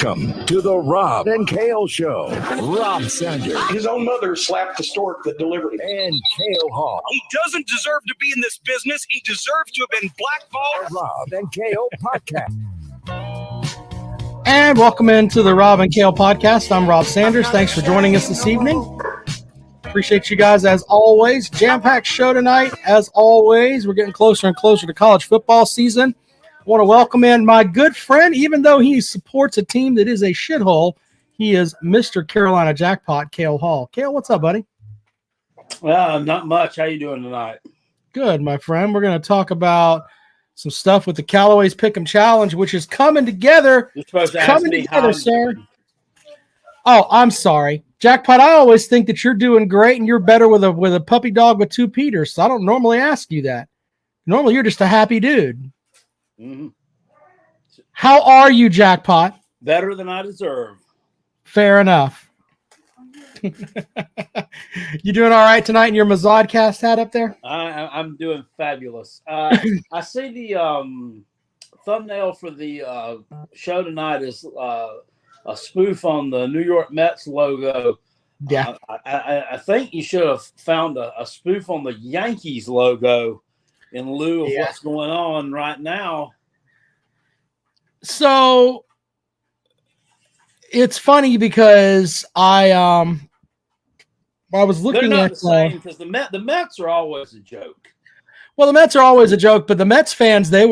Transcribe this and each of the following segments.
Welcome to the Rob and Kale Show. Rob Sanders. His own mother slapped the stork that delivered him. And Kale Hall. He doesn't deserve to be in this business. He deserves to have been blackballed. The Rob and Kale Podcast. And welcome into the Rob and Kale Podcast. I'm Rob Sanders. Thanks for joining us this evening. Appreciate you guys as always. Jam-packed show tonight as always. We're getting closer and closer to college football season. I want to welcome in my good friend, even though he supports a team that is a shithole, he is Mr. Carolina Jackpot, Cale Hall. Cale, what's up, buddy? Well, not much. How you doing tonight? Good, my friend. We're going to talk about some stuff with the Calloway's Pick'em Challenge, which is coming together. You're supposed to coming together, sir. Oh, I'm sorry. Jackpot, I always think that you're doing great and you're better with a puppy dog with two Peters, so I don't normally ask you that. Normally, you're just a happy dude. Mm-hmm. How are you, Jackpot? Better than I deserve. Fair enough. You doing all right tonight in your Mazodcast hat up there? I'm doing fabulous. I see the thumbnail for the show tonight is a spoof on the New York Mets logo. Yeah. I think you should have found a spoof on the Yankees logo in lieu of what's going on right now. So it's funny because I was looking They're not at the same because the Mets are always a joke. Well, the Mets are always a joke, but the Mets fans, they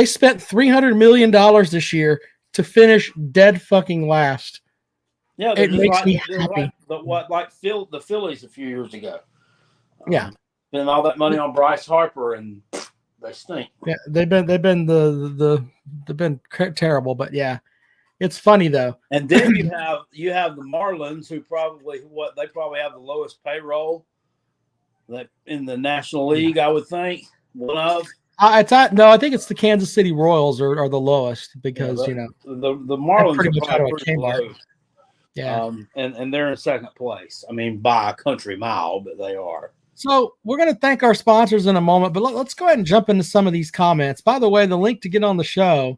spent $300 million this year to finish dead fucking last. Yeah, it makes me happy. Like the Phillies a few years ago. Yeah. Spend all that money on Bryce Harper and they stink. Yeah, they've been terrible, but yeah, it's funny though. And then you have the Marlins, who probably have the lowest payroll in the National League, I would think. One of. I think it's the Kansas City Royals are the lowest because the Marlins are probably pretty low. Yeah, and they're in second place. I mean, by a country mile, but they are. So we're going to thank our sponsors in a moment, but let's go ahead and jump into some of these comments. By the way, the link to get on the show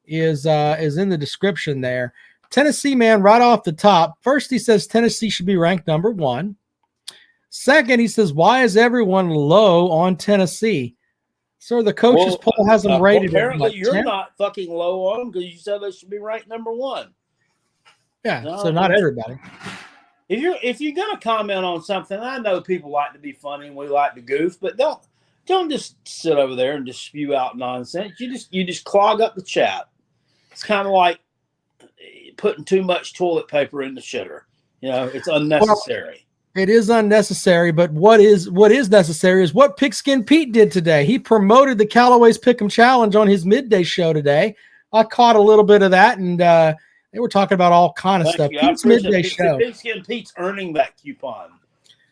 is in the description there. Tennessee man right off the top. First, he says Tennessee should be ranked number 1. Second, he says, why is everyone low on Tennessee? Sir, the coaches poll has them rated. Apparently, you're not fucking low on them because you said they should be ranked number 1. Yeah, no, so not everybody. If you're gonna comment on something, I know people like to be funny and we like to goof, but don't just sit over there and just spew out nonsense. You just clog up the chat. It's kind of like putting too much toilet paper in the shitter. You know, it's unnecessary. Well, it is unnecessary, but what is necessary is what Pigskin Pete did today. He promoted the Calloway's Pick'em Challenge on his midday show today. I caught a little bit of that, and they were talking about all kind of stuff. Pete's midday show. Pigskin Pete's earning that coupon.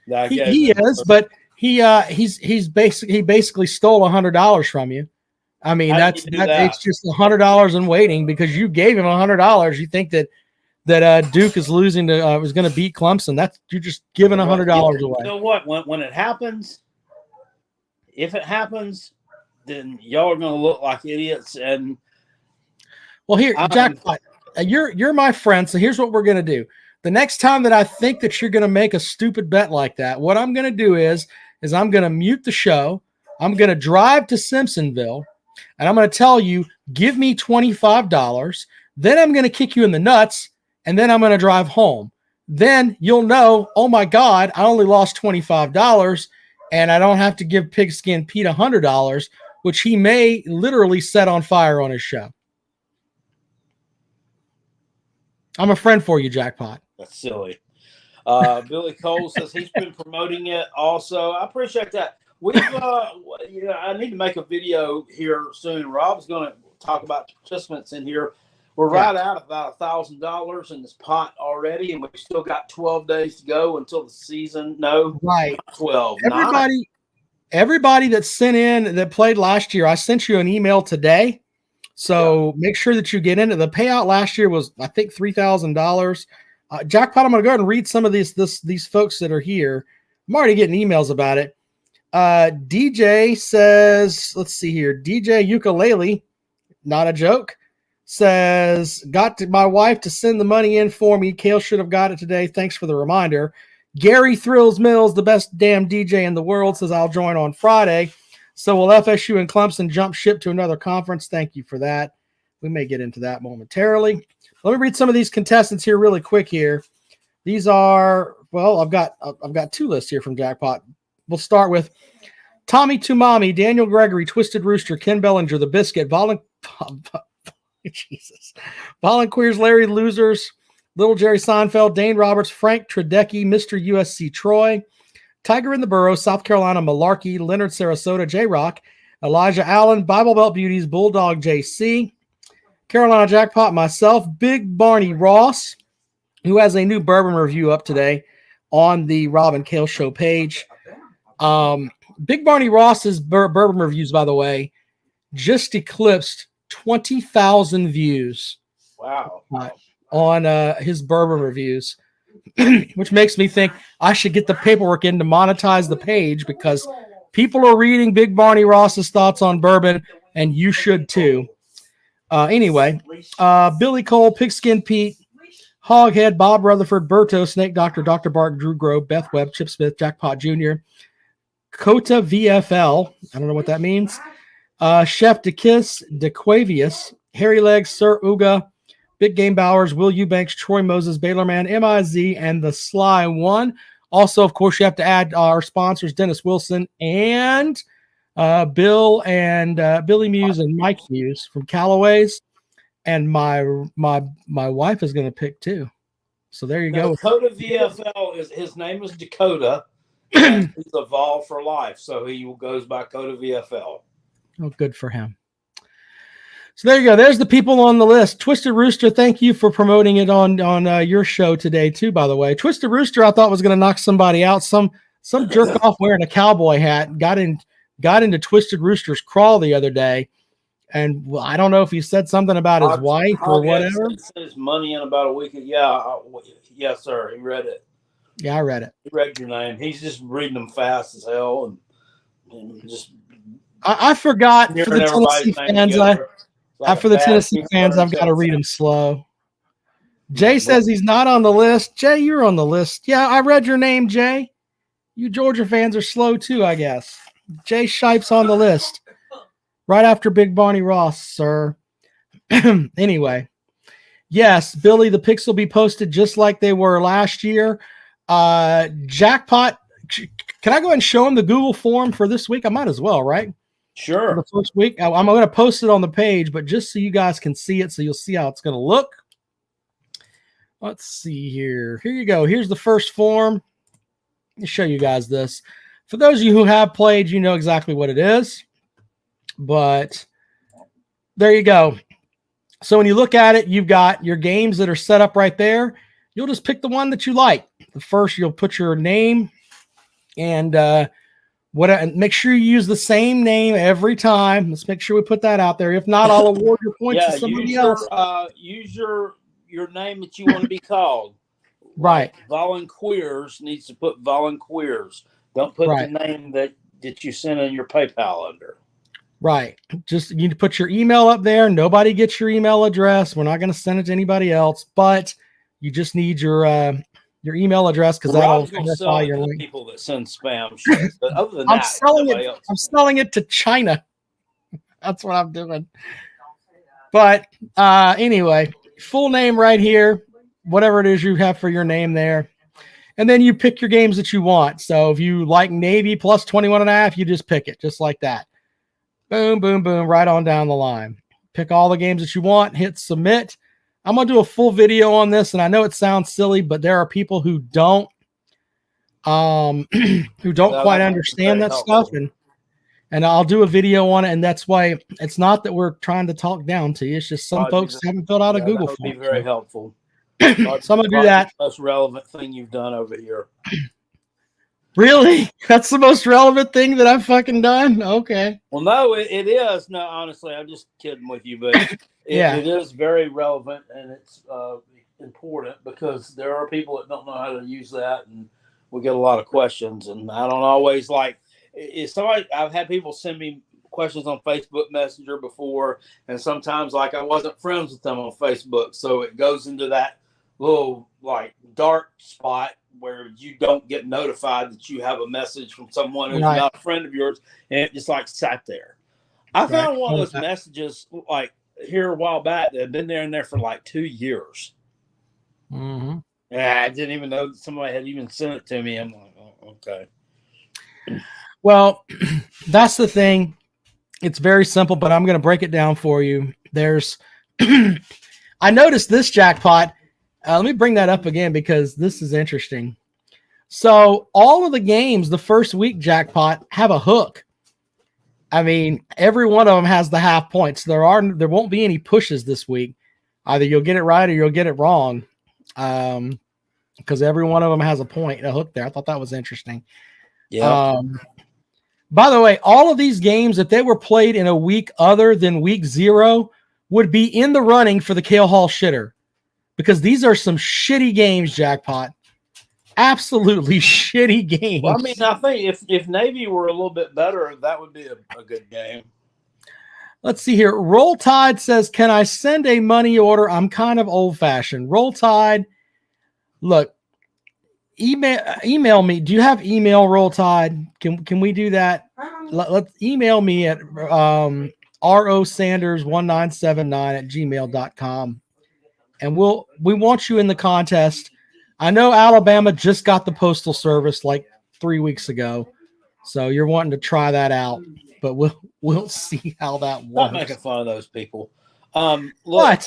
He is, but he basically stole $100 from you. I mean, it's just $100 in waiting because you gave him $100. You think that Duke is losing to was going to beat Clemson. You're just giving $100 away. You know what? When it happens, if it happens, then y'all are going to look like idiots. And well, here, Jackpot. You're my friend, so here's what we're going to do. The next time that I think that you're going to make a stupid bet like that, what I'm going to do is I'm going to mute the show. I'm going to drive to Simpsonville, and I'm going to tell you, give me $25. Then I'm going to kick you in the nuts, and then I'm going to drive home. Then you'll know, oh, my God, I only lost $25, and I don't have to give Pigskin Pete $100, which he may literally set on fire on his show. I'm a friend for you, Jackpot. That's silly. Billy Cole says he's been promoting it also. I appreciate that. I need to make a video here soon. Rob's going to talk about the participants in here. We're right at about $1,000 in this pot already, and we've still got 12 days to go until the season. No, right. 12. Everybody that sent in that played last year, I sent you an email today. So make sure that you get into the payout last year was, I think, $3,000. Jackpot, I'm going to go ahead and read some of these folks that are here. I'm already getting emails about it. DJ says, let's see here. DJ Ukulele, not a joke. says, got my wife to send the money in for me. Kale should have got it today. Thanks for the reminder. Gary Thrills Mills, the best damn DJ in the world, says, I'll join on Friday. So will FSU and Clemson jump ship to another conference? Thank you for that. We may get into that momentarily. Let me read some of these contestants here really quick here. These are, well, I've got 2 lists here from Jackpot. We'll start with Tommy Tumami, Daniel Gregory, Twisted Rooster, Ken Bellinger, The Biscuit, Volunteers, Larry Losers, Little Jerry Seinfeld, Dane Roberts, Frank Tredecki, Mr. USC Troy, Tiger in the Burrow, South Carolina Malarkey, Leonard Sarasota, J-Rock, Elijah Allen, Bible Belt Beauties, Bulldog JC, Carolina Jackpot, myself, Big Barney Ross, who has a new bourbon review up today on the Rob and Kale Show page. Big Barney Ross's bourbon reviews, by the way, just eclipsed 20,000 views. Wow. On his bourbon reviews, which makes me think I should get the paperwork in to monetize the page, because people are reading Big Barney Ross's thoughts on bourbon, and you should too. Anyway, Billy Cole, Pigskin Pete, Hoghead, Bob Rutherford, Berto, Snake Doctor, Dr. Bark, Drew Grove, Beth Webb, Chip Smith, Jackpot Jr., Kota VFL, I don't know what that means, Chef DeKiss, DeQuavius, Harry Legs, Sir Uga, Big Game Bowers, Will Eubanks, Troy Moses, Baylorman, MIZ, and the Sly One. Also, of course, you have to add our sponsors, Dennis Wilson and Bill and Billy Muse and Mike Muse from Calloway's. And my wife is going to pick too. So there you go. Dakota VFL, his name is Dakota. He's evolved for life, so he goes by Dakota VFL. Oh, good for him. So there you go. There's the people on the list. Twisted Rooster, thank you for promoting it on your show today too, by the way. Twisted Rooster, I thought was going to knock somebody out. Some jerk off wearing a cowboy hat got into Twisted Rooster's crawl the other day. And well, I don't know if he said something about his wife or whatever. He sent his money in about a week. Yes, sir. He read it. Yeah, I read it. He read your name. He's just reading them fast as hell, and just. I forgot for the Tennessee fans. For the Tennessee fans, I've got to read them slow. Jay says he's not on the list. Jay, you're on the list. Yeah, I read your name, Jay. You Georgia fans are slow too, I guess. Jay Shipe's on the list. Right after Big Barney Ross, sir. Anyway. Yes, Billy, the picks will be posted just like they were last year. Jackpot. Can I go ahead and show him the Google form for this week? I might as well, right? Sure. For the first week. I'm going to post it on the page, but just so you guys can see it, so you'll see how it's going to look. Let's see here. Here you go. Here's the first form. Let me show you guys this. For those of you who have played, you know exactly what it is. But there you go. So when you look at it, you've got your games that are set up right there. You'll just pick the one that you like. The first, you'll put your name and make sure you use the same name every time. Let's make sure we put that out there. If not, I'll award your points to somebody else. Use your name that you want to be called. Right. Volunteers needs to put volunteers. Don't put the name that you send in your PayPal under. Right. Just you need to put your email up there. Nobody gets your email address. We're not going to send it to anybody else, but you just need your email address because that'll verify your link. People that send spam shit. But other than I'm selling it to China. That's what I'm doing. But anyway, full name right here, whatever it is you have for your name there. And then you pick your games that you want. So if you like Navy plus 21.5, you just pick it just like that. Boom, boom, boom, right on down the line. Pick all the games that you want, hit submit. I'm going to do a full video on this, and I know it sounds silly, but there are people who don't quite understand that stuff, and I'll do a video on it, and that's why it's not that we're trying to talk down to you. It's just some folks haven't filled out a Google form. That would be very helpful. So I'm going to do that. Most relevant thing you've done over here. Really? That's the most relevant thing that I've fucking done? Okay. Well, no, it is. No, honestly, I'm just kidding with you, but it is very relevant, and it's important because there are people that don't know how to use that, and we get a lot of questions, and I don't always like – I've had people send me questions on Facebook Messenger before, and sometimes like I wasn't friends with them on Facebook, so it goes into that little like dark spot where you don't get notified that you have a message from someone who's Right. not a friend of yours, and it just like sat there. I found one of those messages like here a while back that had been there and there for like 2 years. Mm-hmm. Yeah, I didn't even know that somebody had even sent it to me. I'm like, oh, okay. Well, that's the thing. It's very simple, but I'm going to break it down for you. There's, I noticed this jackpot. Let me bring that up again because this is interesting. So all of the games, the first week jackpot have a hook. I mean, every one of them has the half points. There won't be any pushes this week. Either you'll get it right or you'll get it wrong. Because every one of them has a hook there. I thought that was interesting. Yeah. By the way, all of these games, if they were played in a week other than week 0, would be in the running for the Kale Hall shitter. Because these are some shitty games, jackpot. Absolutely shitty games. Well, I mean, I think if Navy were a little bit better, that would be a good game. Let's see here. Roll Tide says, can I send a money order? I'm kind of old-fashioned. Roll Tide, look, email me. Do you have email, Roll Tide? Can we do that? Let's email me at rosanders1979@gmail.com. And we want you in the contest. I know Alabama just got the Postal Service like 3 weeks ago, so you're wanting to try that out. But we'll see how that works. Not making fun of those people. Look,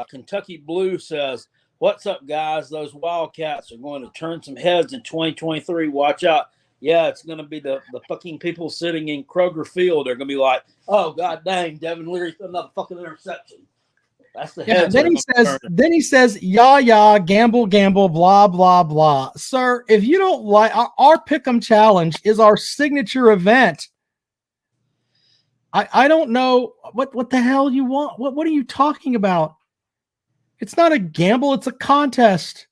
Kentucky Blue says, "What's up, guys? Those Wildcats are going to turn some heads in 2023. Watch out." Yeah, it's going to be the fucking people sitting in Kroger Field. They're going to be like, "Oh god dang, Devin Leary threw another fucking interception." That's the head. Then he says, yeah, gamble, blah, blah, blah. Sir, if you don't like our Pick'em Challenge is our signature event. I don't know what the hell you want. What are you talking about? It's not a gamble, it's a contest.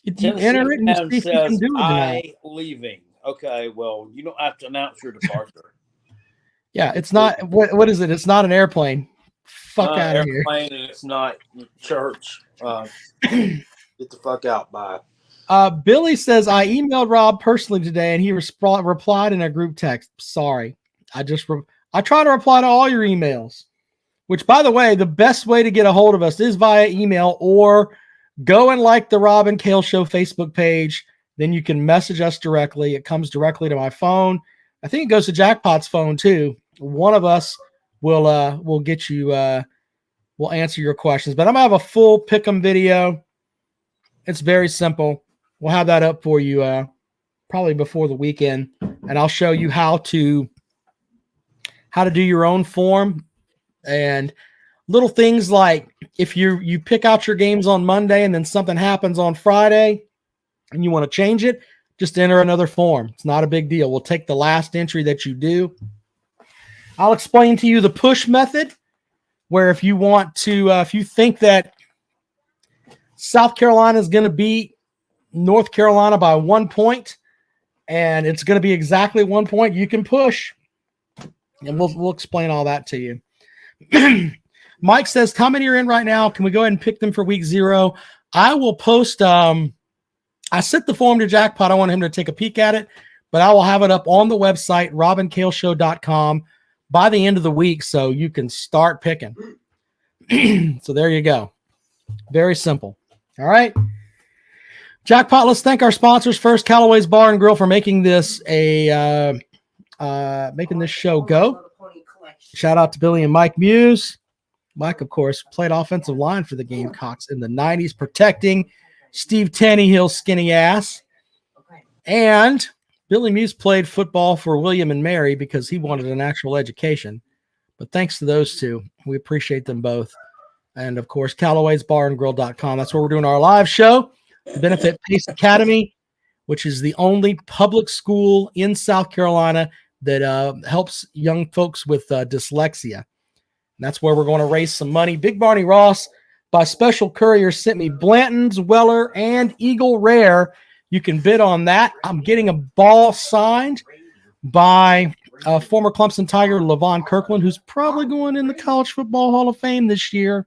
You enter it and you see if you can do it. Leaving. Okay, well, you don't have to announce your departure. Yeah, it's not what is it? It's not an airplane. Fuck out of here. Airplane and it's not church. Get the fuck out. Bye. Billy says, I emailed Rob personally today and he replied in a group text. Sorry. I try to reply to all your emails, which, by the way, the best way to get a hold of us is via email or go and like the Rob and Kale Show Facebook page. Then you can message us directly. It comes directly to my phone. I think it goes to Jackpot's phone too. One of us will get you, we'll answer your questions, but I'm gonna have a full pick'em video. It's very simple. We'll have that up for you, probably before the weekend. And I'll show you how to do your own form and little things like if you pick out your games on Monday and then something happens on Friday and you want to change it, just enter another form. It's not a big deal. We'll take the last entry that you do. I'll explain to you the push method, where if you want to, if you think that South Carolina is going to beat North Carolina by 1 point, and it's going to be exactly 1 point, you can push. And we'll explain all that to you. Mike says, how many are in right now? Can we go ahead and pick them for week 0? I will post, I sent the form to Jackpot. I want him to take a peek at it, but I will have it up on the website, robandkaleshow.com, by the end of the week, so you can start picking. So there you go. Very simple. All right. Jackpot, let's thank our sponsors first, Calloway's Bar and Grill, for making this making this show go. Shout out to Billy and Mike Muse. Mike, of course, played offensive line for the Gamecocks in the 90s, protecting Steve Tannehill's skinny ass. And Billy Muse played football for William and Mary because he wanted an actual education. But thanks to those two, we appreciate them both. And, of course, Calloway's Bar and Grill.com. That's where we're doing our live show. The Benefit Pace Academy, which is the only public school in South Carolina that helps young folks with dyslexia. And that's where we're going to raise some money. Big Barney Ross, by special courier, sent me Blanton's, Weller, and Eagle Rare. You can bid on that. I'm getting a ball signed by former Clemson Tiger Levon Kirkland, who's probably going in the College Football Hall of Fame this year.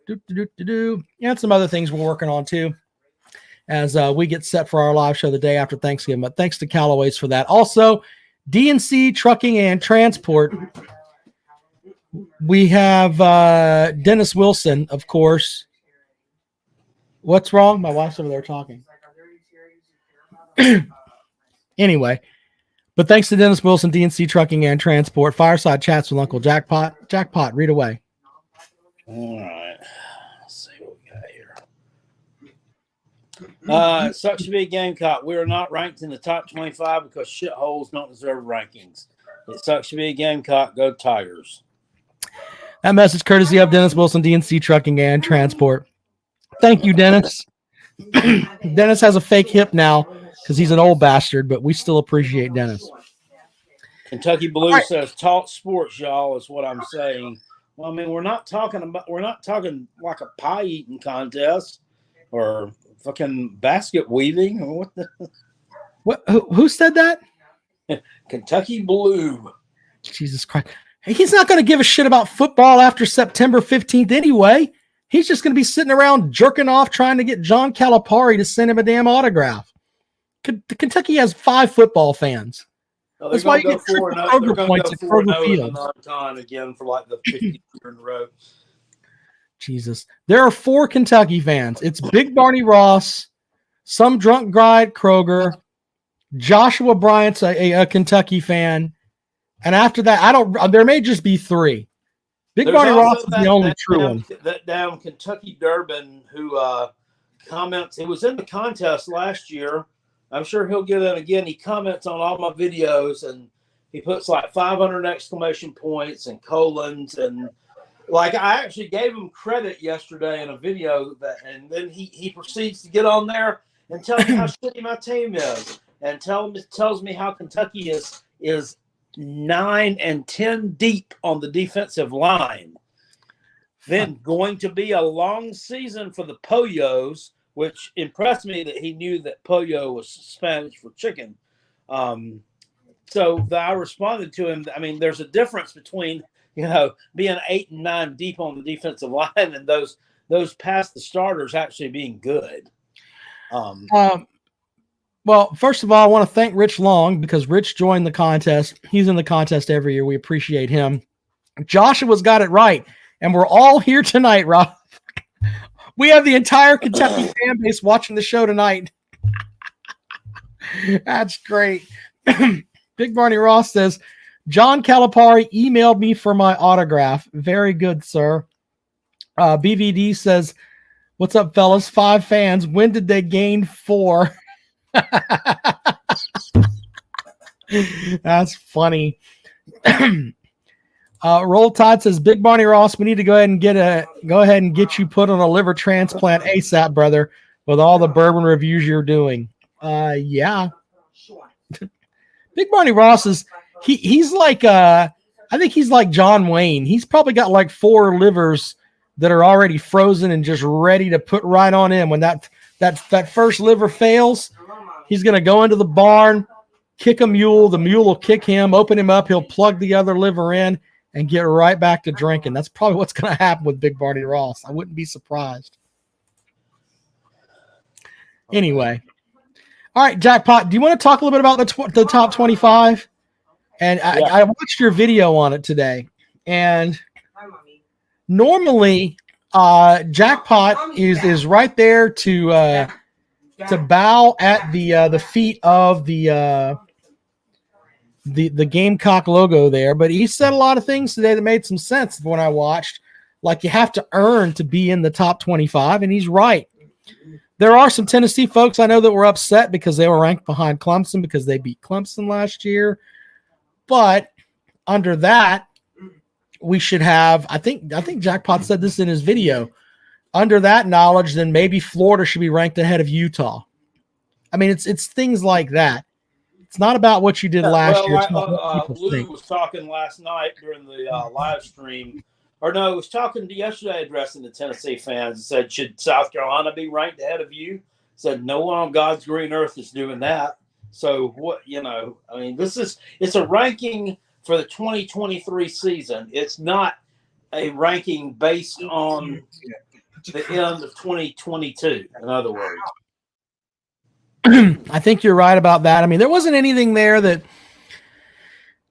And some other things we're working on too as we get set for our live show the day after Thanksgiving. But thanks to Calloway's for that. Also, DNC Trucking and Transport. We have Dennis Wilson, of course. What's wrong? My wife's over there talking. Anyway, but thanks to Dennis Wilson, DNC Trucking and Transport. Fireside Chats with Uncle Jackpot. Jackpot, read away. All right. Let's see what we got here. It sucks to be a Gamecock. We are not ranked in the top 25 because shitholes don't deserve rankings. It sucks to be a Gamecock. Go Tigers. That message courtesy of Dennis Wilson, DNC Trucking and Transport. Thank you, Dennis. Dennis has a fake hip now because he's an old bastard, but we still appreciate Dennis. Kentucky Blue says, "Talk sports, y'all," is what I'm saying. Well, I mean, we're not talking like a pie eating contest or fucking basket weaving or what the. What? Who said that? Kentucky Blue. Jesus Christ. He's not going to give a shit about football after September 15th anyway. He's just going to be sitting around jerking off trying to get John Calipari to send him a damn autograph. Kentucky has 5 football fans. No, that's why you get triple Kroger points at Kroger Field. Again for like the 50th year in a row. Jesus. There are 4 Kentucky fans. It's Big Barney Ross, some drunk guy at Kroger, Joshua Bryant's a Kentucky fan, and after that, there may just be 3. Big Barney Ross is the only true one. That down Kentucky Durbin who comments. It was in the contest last year. I'm sure he'll get it again. He comments on all my videos and he puts like 500 exclamation points and colons and like I actually gave him credit yesterday in a video and then he proceeds to get on there and tell me how shitty my team is and tells me how Kentucky is 9 and 10 deep on the defensive line. Then going to be a long season for the Poyos, which impressed me that he knew that pollo was Spanish for chicken. So I responded to him. I mean, there's a difference between, being 8 and 9 deep on the defensive line and those past the starters actually being good. Well, first of all, I want to thank Rich Long because Rich joined the contest. He's in the contest every year. We appreciate him. Joshua's got it right. And we're all here tonight, Rob. We have the entire Kentucky fan base watching the show tonight. That's great. Big Barney Ross says, John Calipari emailed me for my autograph. Very good, sir. BVD says, what's up, fellas? 5 fans. When did they gain 4? That's funny. Roll Tide says, Big Barney Ross, we need to go ahead and get you put on a liver transplant ASAP, brother, with all the bourbon reviews you're doing. Yeah. Big Barney Ross is he's like I think he's like John Wayne. He's probably got like 4 livers that are already frozen and just ready to put right on in. When that first liver fails, he's gonna go into the barn, kick a mule, the mule will kick him, open him up, he'll plug the other liver in and get right back to drinking. That's probably what's going to happen with Big Barney Ross. I wouldn't be surprised. Anyway. All right, Jackpot, do you want to talk a little bit about the top 25? And I watched your video on it today. And normally Jackpot is right there to bow at the feet of the Gamecock logo there, but he said a lot of things today that made some sense when I watched. Like you have to earn to be in the top 25, and he's right. There are some Tennessee folks I know that were upset because they were ranked behind Clemson because they beat Clemson last year. But under that, we should have, I think Jackpot said this in his video, under that knowledge, then maybe Florida should be ranked ahead of Utah. I mean, it's things like that. It's not about what you did last year. Lou was talking last night during the live stream. Was talking to yesterday addressing the Tennessee fans. Said, should South Carolina be ranked ahead of you? Said, no one on God's green earth is doing that. So what, I mean, it's a ranking for the 2023 season. It's not a ranking based on the end of 2022. In other words, I think you're right about that. I mean, there wasn't anything there that.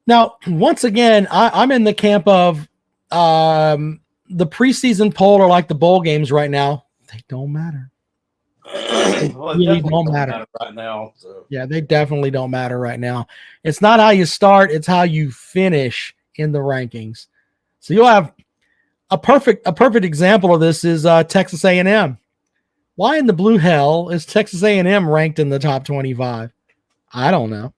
Now, once again, I'm in the camp of the preseason poll are like the bowl games right now. They don't matter. well, Really definitely don't matter right now. So. Yeah, they definitely don't matter right now. It's not how you start; it's how you finish in the rankings. So you'll have a perfect example of this is Texas A&M. Why in the blue hell is Texas A&M ranked in the top 25? I don't know,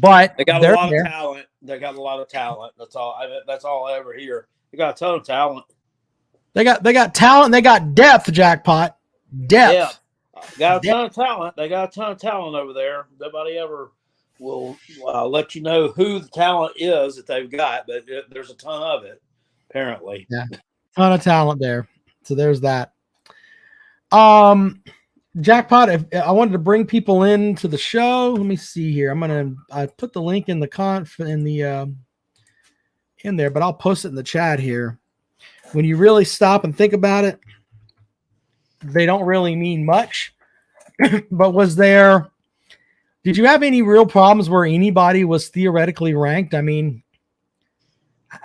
but they got a lot of talent. They got a lot of talent. That's all. That's all I ever hear. They got a ton of talent. They got talent. They got depth. Jackpot. Depth. Yeah, got a ton of talent. They got a ton of talent over there. Nobody ever will let you know who the talent is that they've got, but there's a ton of it, apparently. Yeah, ton of talent there. So there's that. Jackpot. If I wanted to bring people into the show, let me see here. I put the link in the in there, but I'll post it in the chat here. When you really stop and think about it, they don't really mean much. But did you have any real problems where anybody was theoretically ranked? I mean,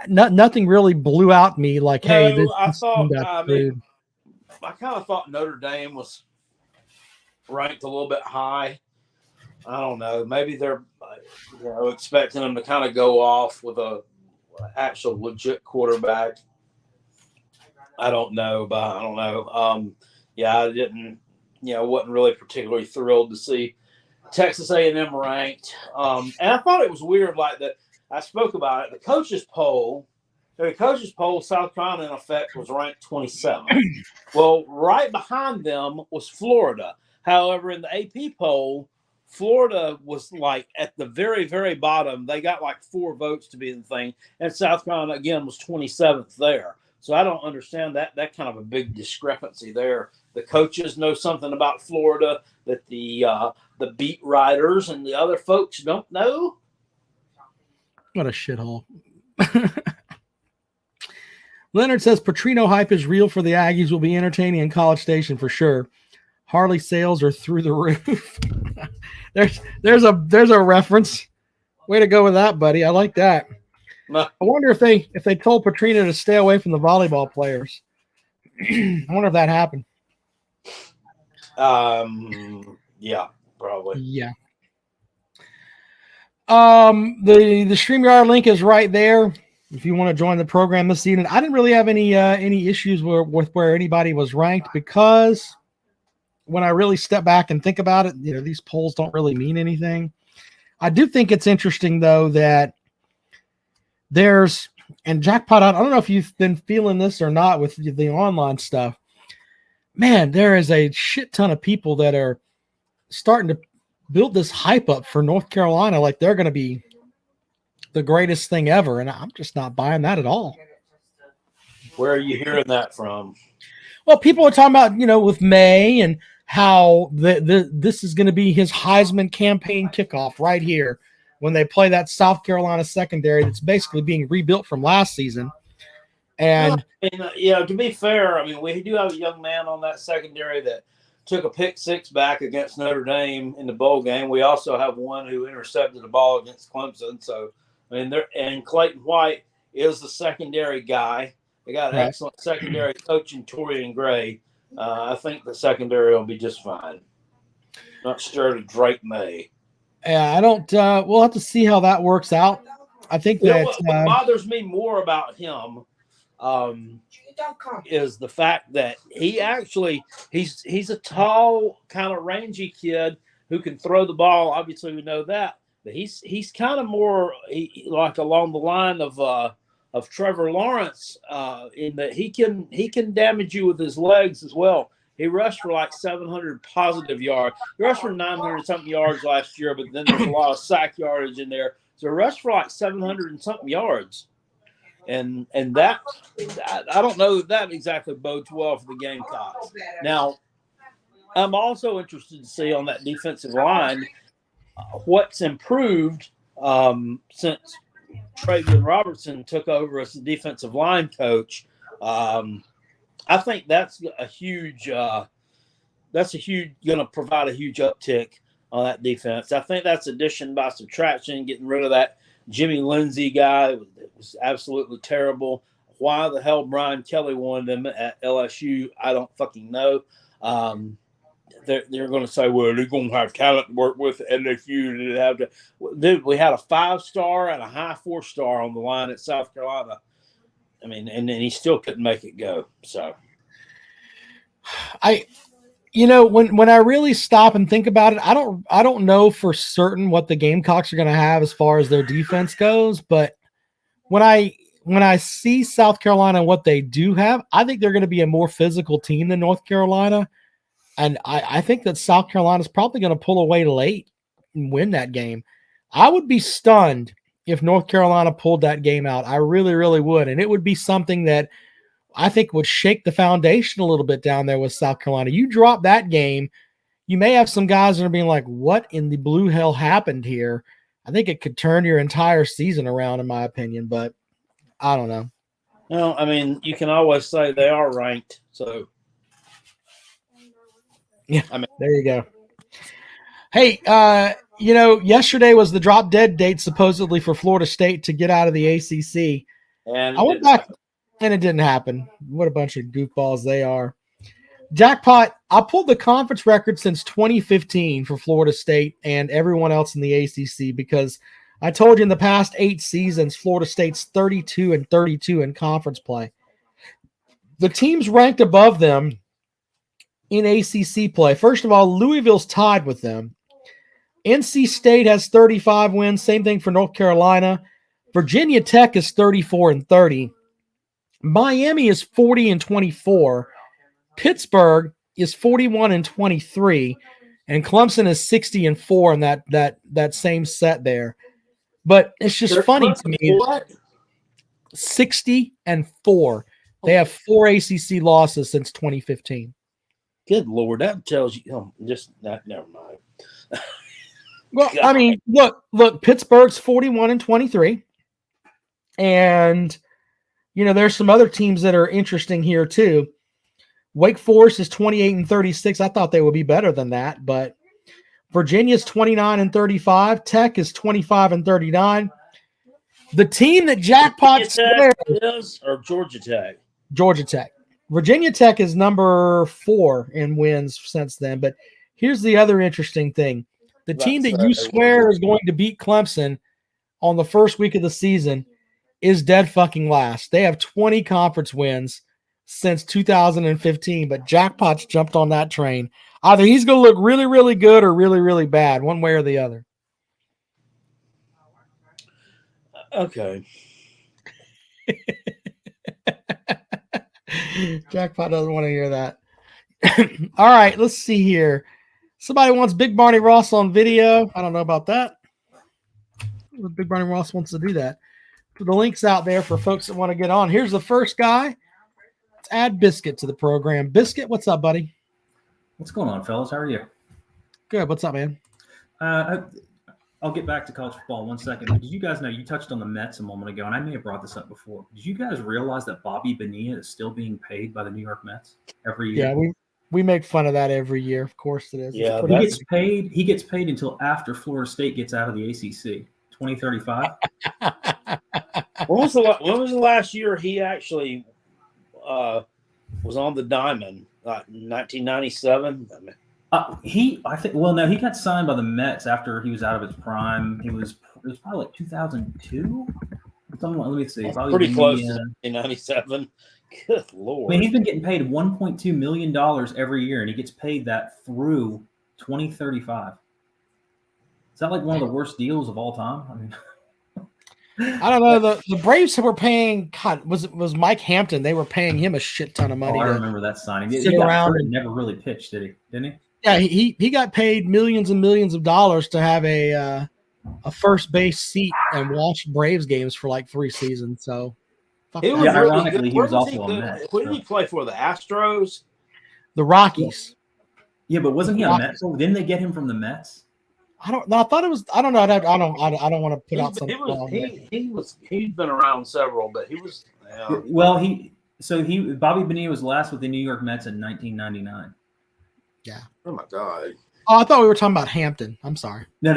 nothing really blew out me like, No, hey, this I thought, screwed. I kind of thought Notre Dame was ranked a little bit high. I don't know. Maybe they're expecting them to kind of go off with a actual legit quarterback. I don't know. I didn't, wasn't really particularly thrilled to see Texas A&M ranked. And I thought it was weird, like that. I spoke about it. The coaches poll, South Carolina in effect was ranked 27th. Well, right behind them was Florida. However, in the AP poll, Florida was like at the very, very bottom. They got like 4 votes to be in the thing. And South Carolina, again, was 27th there. So I don't understand that kind of a big discrepancy there. The coaches know something about Florida that the beat writers and the other folks don't know. What a shithole. Leonard says Petrino hype is real for the Aggies. Will be entertaining in College Station for sure. Harley sales are through the roof. there's a reference. Way to go with that, buddy. I like that. I wonder if they told Petrino to stay away from the volleyball players. I wonder if that happened. Yeah, probably. Yeah. The StreamYard link is right there if you want to join the program this evening. I didn't really have any issues with where anybody was ranked because when I really step back and think about it, these polls don't really mean anything. I do think it's interesting though that and Jackpot, I don't know if you've been feeling this or not with the online stuff. Man, there is a shit ton of people that are starting to build this hype up for North Carolina like they're going to be the greatest thing ever, and I'm just not buying that at all. Where are you hearing that from? Well, people are talking about, with May and how this is going to be his Heisman campaign kickoff right here when they play that South Carolina secondary that's basically being rebuilt from last season. And to be fair, I mean, we do have a young man on that secondary that took a pick 6 back against Notre Dame in the bowl game. We also have one who intercepted the ball against Clemson. So, I mean, and Clayton White is the secondary guy. They got an excellent secondary coach in Torian Gray. I think the secondary will be just fine. Not sure to Drake May. Yeah, I don't. We'll have to see how that works out. I think that what bothers me more about him is the fact that he's a tall, kind of rangy kid who can throw the ball. Obviously, we know that, but he's kind of more like along the line of Trevor Lawrence in that he can damage you with his legs as well. He rushed for like 700 positive yards. He rushed for 900 something yards last year, but then there's a lot of sack yardage in there. So he rushed for like 700 and something yards. And that, I don't know that exactly bodes well for the Gamecocks. Now, I'm also interested to see on that defensive line what's improved since Travian Robertson took over as the defensive line coach. I think that's a huge going to provide a huge uptick on that defense. I think that's addition by subtraction, getting rid of that Jimmy Lindsey guy. It was absolutely terrible. Why the hell Brian Kelly wanted him at LSU, I don't fucking know. They're going to say, well, they're going to have talent to work with at LSU. They have to. Dude, we had a 5-star and a high 4-star on the line at South Carolina. I mean, and he still couldn't make it go. So, when I really stop and think about it, I don't know for certain what the Gamecocks are going to have as far as their defense goes, but when I see South Carolina and what they do have, I think they're going to be a more physical team than North Carolina. And I think that South Carolina is probably going to pull away late and win that game. I would be stunned if North Carolina pulled that game out. I really, really would. And it would be something that I think would shake the foundation a little bit down there with South Carolina. You drop that game, you may have some guys that are being like, what in the blue hell happened here? I think it could turn your entire season around, in my opinion, but I don't know. No, I mean, you can always say they are ranked. So, yeah, I mean, there you go. Hey, yesterday was the drop dead date supposedly for Florida State to get out of the ACC. And I went back, and it didn't happen. What a bunch of goofballs they are. Jackpot, I pulled the conference record since 2015 for Florida State and everyone else in the ACC because I told you in the past 8 seasons, Florida State's 32-32 in conference play. The teams ranked above them in ACC play. First of all, Louisville's tied with them. NC State has 35 wins. Same thing for North Carolina. Virginia Tech is 34-30. Miami is 40-24. Pittsburgh is 41-23. And Clemson is 60-4 in that same set there. But it's just funny to me. What? 60-4. They have 4 ACC losses since 2015. Good Lord, that tells you just that. Never mind. Well, I mean, look, Pittsburgh's 41-23, and there's some other teams that are interesting here too. Wake Forest is 28-36. I thought they would be better than that, but Virginia's 29-35. Tech is 25-39. The team that Jackpot is or Georgia Tech. Georgia Tech. Virginia Tech is number 4 in wins since then. But here's the other interesting thing. The team that you swear is going to beat Clemson on the first week of the season is dead fucking last. They have 20 conference wins since 2015, but Jackpot's jumped on that train. Either he's going to look really, really good or really, really bad, one way or the other. Okay. Jackpot doesn't want to hear that. All right, let's see here. Somebody wants Big Barney Ross on video. I don't know about that. Big Barney Ross wants to do that. Put the links out there for folks that want to get on. Here's the first guy. Let's add Biscuit to the program. Biscuit, what's up, buddy? What's going on, fellas? How are you? Good. What's up, man? I'll get back to college football in 1 second. Did you guys know, you touched on the Mets a moment ago, and I may have brought this up before. Did you guys realize that Bobby Bonilla is still being paid by the New York Mets every year? Yeah, we make fun of that every year. Of course it is. Yeah, he gets paid until after Florida State gets out of the ACC. 2035. When was the last year he actually was on the diamond? Like 1997. He got signed by the Mets after he was out of his prime. It was probably like 2002. Something. Let me see. Pretty close to 1997. Good Lord. I mean, he's been getting paid $1.2 million every year, and he gets paid that through 2035. Is that like one of the worst deals of all time? I mean, I don't know. The Braves were paying. God, was Mike Hampton? They were paying him a shit ton of money. I remember that signing. Sit around and never really pitched, did he? Didn't he? Yeah, he got paid millions and millions of dollars to have a first base seat and watch Braves games for like 3 seasons. So, ironically, he was also a Met. Who did he play for? The Astros, the Rockies. Yeah, but wasn't he a Met? So didn't they get him from the Mets? I don't know. I thought it was. I don't know. I don't want to put out something wrong. He's been around several, but he was. Well, Bobby Bonilla was last with the New York Mets in 1999. Yeah. Oh my God. Oh, I thought we were talking about Hampton. I'm sorry. No.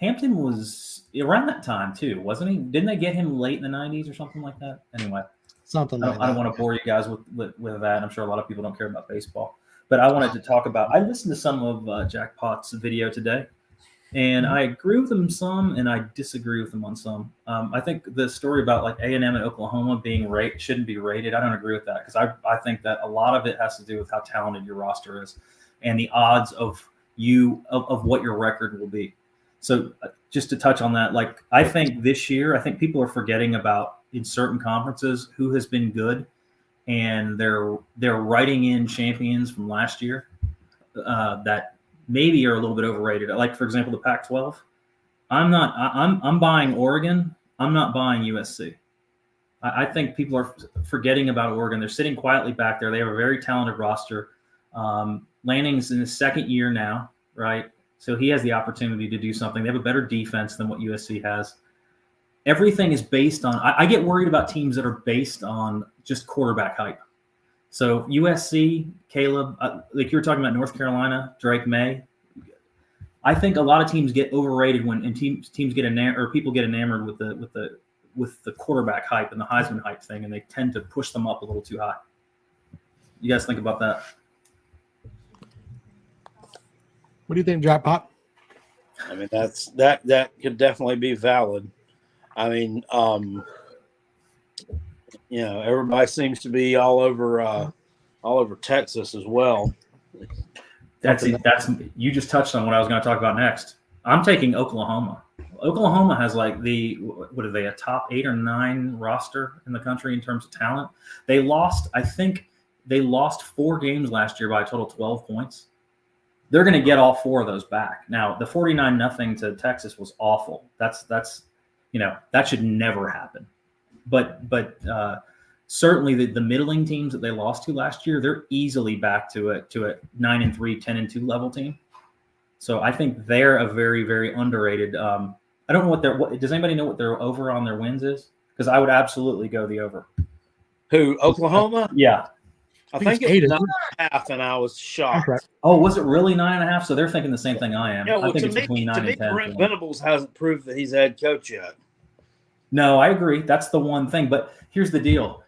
Hampton was around that time too, wasn't he? Didn't they get him late in the 90s or something like that? Anyway, something like that. I don't want to bore you guys with that. I'm sure a lot of people don't care about baseball, but I wanted to talk about. I listened to some of Jackpot's video today, and I agree with him some, and I disagree with him on some. I think the story about like A&M and Oklahoma being shouldn't be rated. I don't agree with that because I think that a lot of it has to do with how talented your roster is and the odds of what your record will be. So just to touch on that, like I think this year, people are forgetting about in certain conferences who has been good, and they're writing in champions from last year that maybe are a little bit overrated. Like for example, the Pac-12. I'm buying Oregon. I'm not buying USC. I think people are forgetting about Oregon. They're sitting quietly back there. They have a very talented roster. Lanning's in his second year now, right? So he has the opportunity to do something. They have a better defense than what USC has. Everything is based on – I get worried about teams that are based on just quarterback hype. So USC, Caleb, like you were talking about North Carolina, Drake May. I think a lot of teams get overrated when teams get enamored, or people get enamored with the quarterback hype and the Heisman hype thing, and they tend to push them up a little too high. You guys think about that? What do you think, Jackpot? I mean, that could definitely be valid. I mean, everybody seems to be all over Texas as well. That's you just touched on what I was going to talk about next. I'm taking Oklahoma. Oklahoma has like what are they, a top 8 or 9 roster in the country in terms of talent. I think they lost 4 games last year by a total 12 points. They're going to get all 4 of those back. Now, the 49-0 to Texas was awful. That's that should never happen. But certainly the middling teams that they lost to last year, they're easily back to a 9-3, 10-2 level team. So I think they're a very, very underrated. I don't know does anybody know what their over on their wins is? Because I would absolutely go the over. Who, Oklahoma? Yeah. I think it's 9.5, and I was shocked. Right. Oh, was it really 9.5? So they're thinking the same thing I am. Yeah, well, I think it's between 9 and 10. Brent Venables hasn't proved that he's head coach yet. No, I agree. That's the one thing. But here's the deal.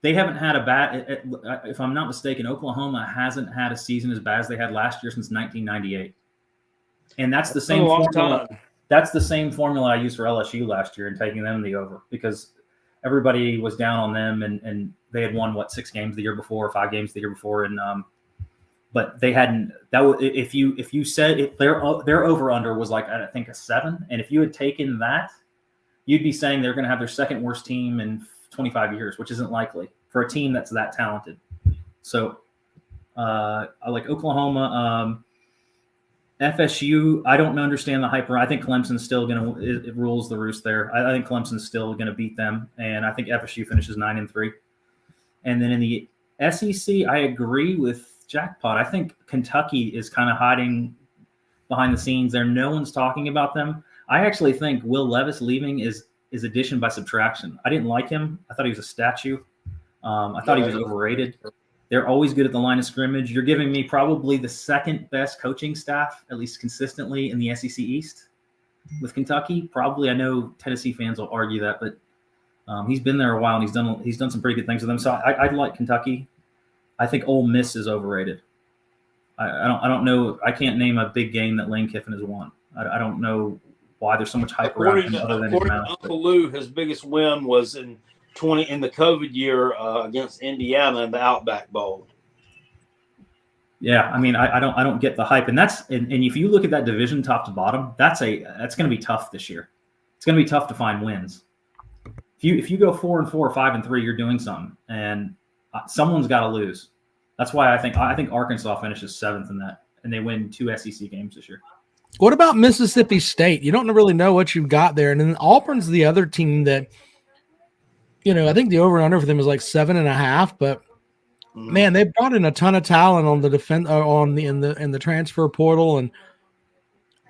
They haven't had a bad – if I'm not mistaken, Oklahoma hasn't had a season as bad as they had last year since 1998. And that's the same formula. That's the same formula I used for LSU last year in taking them the over, because everybody was down on them and they had won 6 games the year before, 5 games the year before, and but they hadn't. If you said their over under was like I think a 7, and if you had taken that, you'd be saying they're going to have their second worst team in 25 years, which isn't likely for a team that's that talented. So I like Oklahoma. FSU, I don't understand the hype. I think Clemson's still it rules the roost there. I think Clemson's still going to beat them, and I think FSU finishes 9-3. And then in the SEC, I agree with Jackpot. I think Kentucky is kind of hiding behind the scenes there. No one's talking about them. I actually think Will Levis leaving is addition by subtraction. I didn't like him. I thought he was a statue. I thought he was overrated. They're always good at the line of scrimmage. You're giving me probably the second best coaching staff, at least consistently, in the SEC East with Kentucky. Probably, I know Tennessee fans will argue that, but he's been there a while and he's done some pretty good things with them. So I like Kentucky. I think Ole Miss is overrated. I don't know. I can't name a big game that Lane Kiffin has won. I don't know why there's so much hype around him other than his mouth. Uncle Lou, his biggest win was in the COVID year against Indiana in the Outback Bowl. Yeah, I mean, I don't get the hype, and if you look at that division top to bottom, that's going to be tough this year. It's going to be tough to find wins. If you go 4-4 or 5-3, you're doing something, and someone's got to lose. That's why I think Arkansas finishes 7th in that, and they win 2 SEC games this year. What about Mississippi State? You don't really know what you've got there, and then Auburn's the other team that. I think the over and under for them is like 7.5, but man, they brought in a ton of talent on the in the transfer portal, and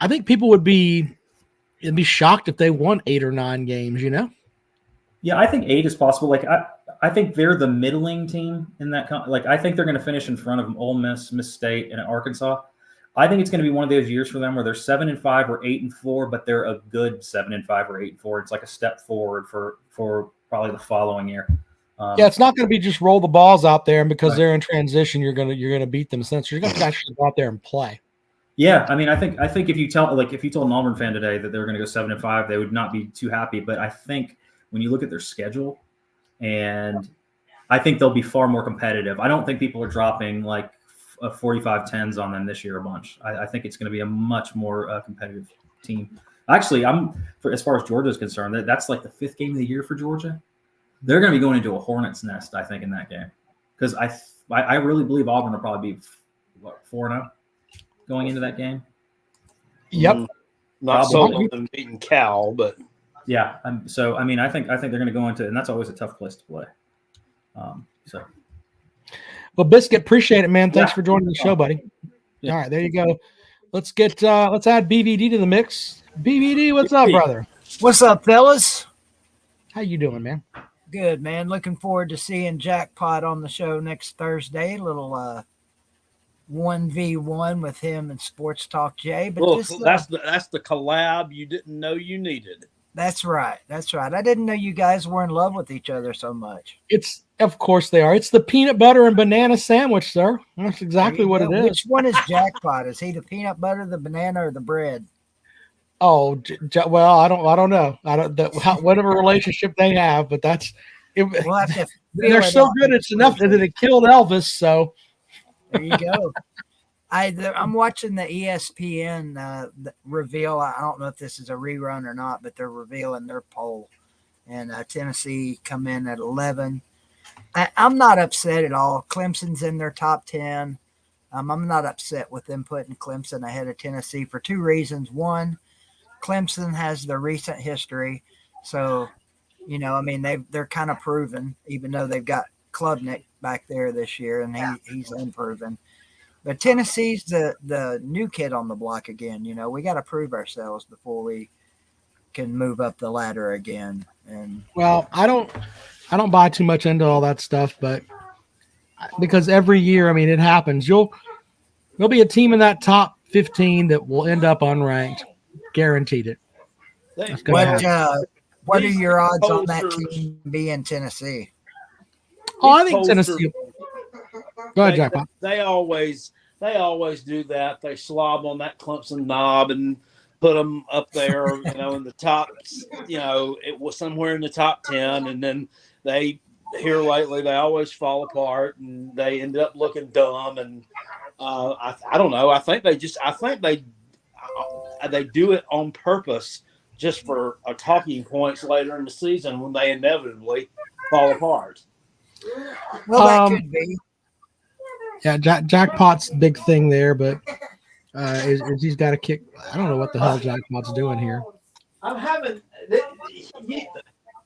I think people would be shocked if they won 8 or 9 games. Yeah, I think 8 is possible. Like I think they're the middling team in that. Like I think they're going to finish in front of Ole Miss, Miss State, and Arkansas. I think it's going to be one of those years for them where they're 7-5 or 8-4, but they're a good 7-5 or 8-4. It's like a step forward for probably the following year. It's not going to be just roll the balls out there, and because they're in transition, you're gonna beat them. Since you're going to actually go out there and play. Yeah, I mean, I think if you told an Auburn fan today that they were going to go 7-5, they would not be too happy. But I think when you look at their schedule, and I think they'll be far more competitive. I don't think people are dropping like 45-10s on them this year a bunch. I think it's going to be a much more competitive team. Actually, as far as Georgia is concerned, that's like the 5th game of the year for Georgia. They're going to be going into a hornet's nest, I think, in that game, because I really believe Auburn will probably be 4-0 going into that game. Yep, not sold on them beating Cal, but yeah. So I mean, I think they're going to go into, and that's always a tough place to play. Well, Biscuit, appreciate it, man. Thanks for joining the show, buddy. Yeah. All right, there you go. Let's add BVD to the mix. BVD, what's up, brother? What's up, fellas? How you doing, man? Good, man. Looking forward to seeing Jackpot on the show next Thursday. A little 1v1 with him and Sports Talk Jay. But that's the collab you didn't know you needed. That's right. I didn't know you guys were in love with each other so much. Of course they are. It's the peanut butter and banana sandwich, sir. That's exactly what it is. Which one is Jackpot? Is he the peanut butter, the banana, or the bread? Oh, well, I don't know. Whatever relationship they have, but that's it. We'll have to they're so good. It's enough that it killed Elvis. So there you go. I'm watching the ESPN reveal. I don't know if this is a rerun or not, but they're revealing their poll, and Tennessee come in at 11. I'm not upset at all. Clemson's in their top 10. I'm not upset with them putting Clemson ahead of Tennessee for 2 reasons. One, Clemson has the recent history, so they're kind of proven, even though they've got Klubnik back there this year, and he's unproven. But Tennessee's the new kid on the block again. We got to prove ourselves before we can move up the ladder again. And well, I don't buy too much into all that stuff, but because every year, it happens. There'll be a team in that top 15 that will end up unranked, guaranteed it. What are your odds on that team being Tennessee? Oh, I think Tennessee. Go ahead, Jackpot. They always do that. They slob on that Clemson knob and put them up there, in the top. It was somewhere in the top 10, and then they here lately they always fall apart and they end up looking dumb. And I don't know. I think they do it on purpose, just for a talking points later in the season when they inevitably fall apart. Well, that could be. Yeah, Jackpot's big thing there, but is he's got to kick. I don't know what the hell Jackpot's doing here. I'm having. It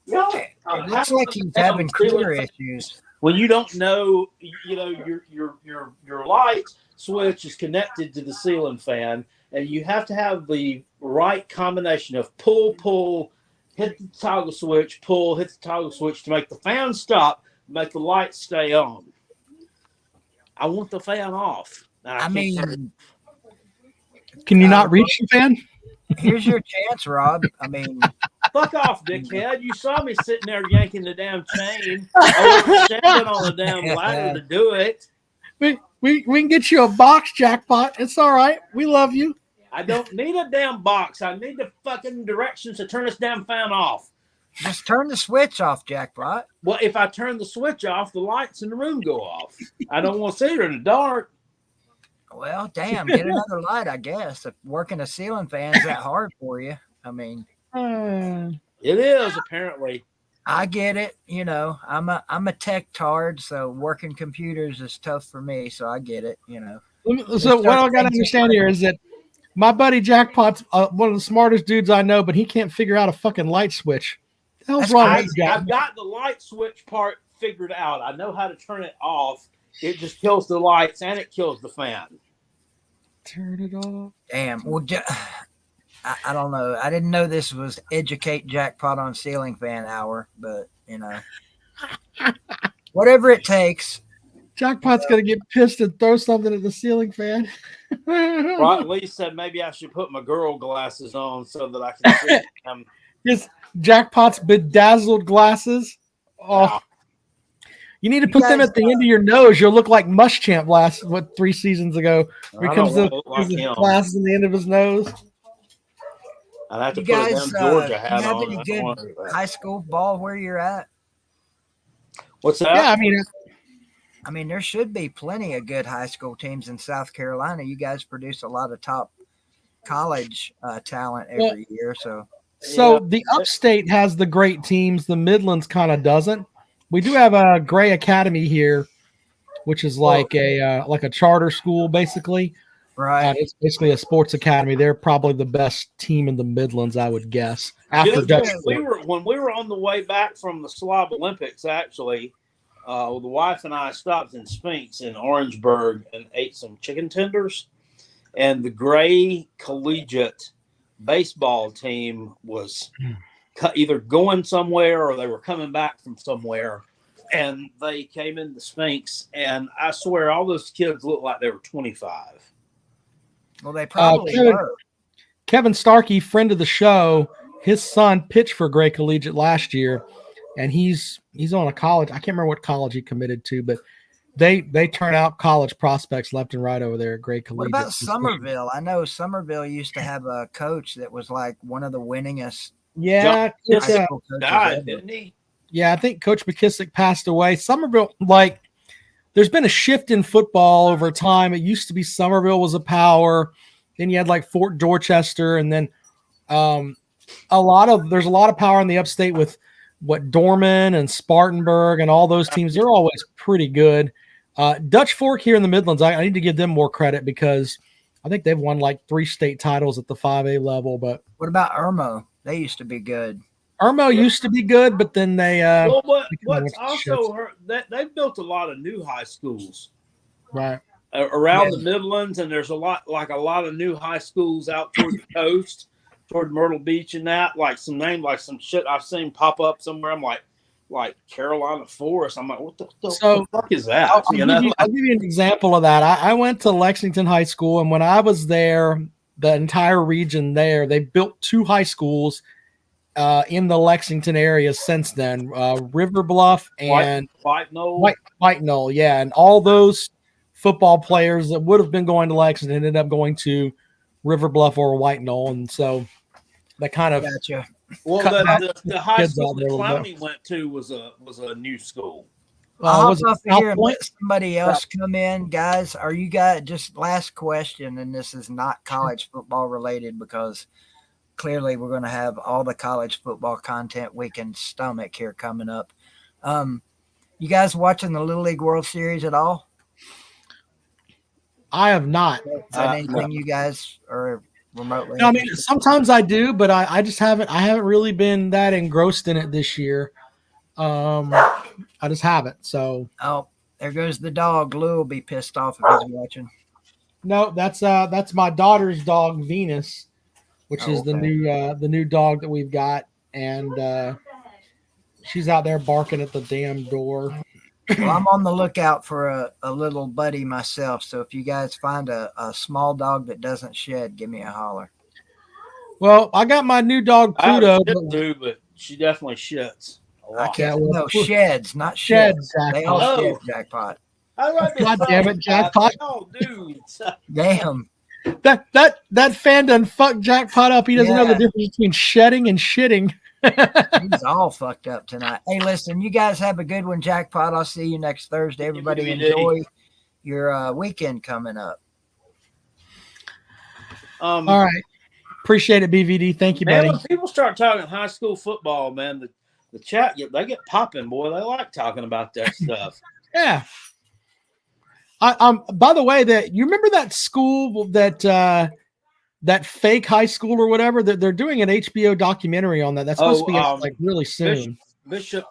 looks like he's having clear issues. When you don't know, your light switch is connected to the ceiling fan, and you have to have the right combination of pull, hit the toggle switch, pull, hit the toggle switch to make the fan stop, make the light stay on. I want the fan off. Can you not reach the fan? Here's your chance, Rob. Fuck off, dickhead. You saw me sitting there yanking the damn chain. I wasn't standing on the damn ladder to do it. We can get you a box, Jackpot. It's all right. We love you. I don't need a damn box. I need the fucking directions to turn this damn fan off. Just turn the switch off, Jackpot. Well, if I turn the switch off, the lights in the room go off. I don't want to see her in the dark. Well, damn, get another light, I guess. If working a ceiling fan's that hard for you. It is, apparently. I get it. I'm a tech tard, so working computers is tough for me, so I get it, So what I got to understand here is that my buddy Jackpot's one of the smartest dudes I know, but he can't figure out a fucking light switch. I've got the light switch part figured out. I know how to turn it off. It just kills the lights and it kills the fan. Turn it off. Damn. Well, I don't know. I didn't know this was Educate Jackpot on Ceiling Fan Hour, but whatever it takes. Jackpot's gonna get pissed and throw something at the ceiling fan. Right, Lee said maybe I should put my girl glasses on so that I can see them. His Jackpot's bedazzled glasses. Oh, you need to put them at the end of your nose. You'll look like Muschamp last 3 seasons ago. Here comes the glasses in the end of his nose. I'd have to You put guys, a damn Georgia hat have on. any good high school ball where you're at? What's that? Yeah, I mean, there should be plenty of good high school teams in South Carolina. You guys produce a lot of top college talent every year. So the upstate has the great teams. The Midlands kind of doesn't. We do have a Gray Academy here, which is like a charter school, basically. Right. It's basically a sports academy. They're probably the best team in the Midlands, I would guess. After Dutch when we were on the way back from the Slav Olympics, actually, the wife and I stopped in Spinks in Orangeburg and ate some chicken tenders. And the Gray Collegiate baseball team was either going somewhere or they were coming back from somewhere. And they came into Spinks, and I swear all those kids looked like they were 25. Well, they probably were. Kevin Starkey, friend of the show, his son pitched for Gray Collegiate last year, and he's on a college. I can't remember what college he committed to, but they turn out college prospects left and right over there at Gray Collegiate. What about Somerville? I know Somerville used to have a coach that was like one of the winningest. Yeah, died, didn't he? Yeah, I think Coach McKissick passed away. Somerville, there's been a shift in football over time. It used to be Somerville was a power. Then you had like Fort Dorchester, and then there's a lot of power in the upstate with Dorman and Spartanburg and all those teams. They're always pretty good. Dutch Fork here in the Midlands, I need to give them more credit because I think they've won like 3 state titles at the 5A level. But what about Irmo? They used to be good. Irmo used to be good, but then they what's also that they've built a lot of new high schools right around the Midlands, and there's a lot of new high schools out toward the coast, toward Myrtle Beach, and that some shit I've seen pop up somewhere. I'm like Carolina Forest. I'm like, what the fuck is that? I'll give you an example of that. I went to Lexington High School, and when I was there, the entire region there, they built 2 high schools in the Lexington area since then, River Bluff and White Knoll. White Knoll, yeah, and all those football players that would have been going to Lexington ended up going to River Bluff or White Knoll, and so that kind of gotcha. Well, the high school that Clowney went to was a new school. I'll hop up here and let somebody else come in, guys. Are you guys just last question? And this is not college football related because clearly we're going to have all the college football content we can stomach here coming up. You guys watching the Little League World Series at all? I have not. Is that anything you guys are remotely? No, I mean, sometimes I do, but I just haven't. I haven't really been that engrossed in it this year. I just haven't. So. Oh, there goes the dog. Lou will be pissed off if he's watching. No, that's my daughter's dog, Venus, which is the new dog that we've got, and she's out there barking at the damn door. Well, I'm on the lookout for a little buddy myself. So if you guys find a small dog that doesn't shed, give me a holler. Well, I got my new dog Pluto. But she definitely shits. I can't. No, sheds, not sheds. They all shed, Jackpot. God damn it, Jackpot! Oh, dude. Damn. That fan done fucked Jackpot up. He doesn't know the difference between shedding and shitting. He's all fucked up tonight. Hey, listen, you guys have a good one, Jackpot. I'll see you next Thursday. Everybody enjoy your weekend coming up. All right. Appreciate it, BVD. Thank you, buddy. When people start talking high school football, man, the chat, they get popping, boy. They like talking about that stuff. Yeah. By the way, that you remember that school that fake high school or whatever, they're doing an HBO documentary on that. That's supposed to be out, like really soon. Bishop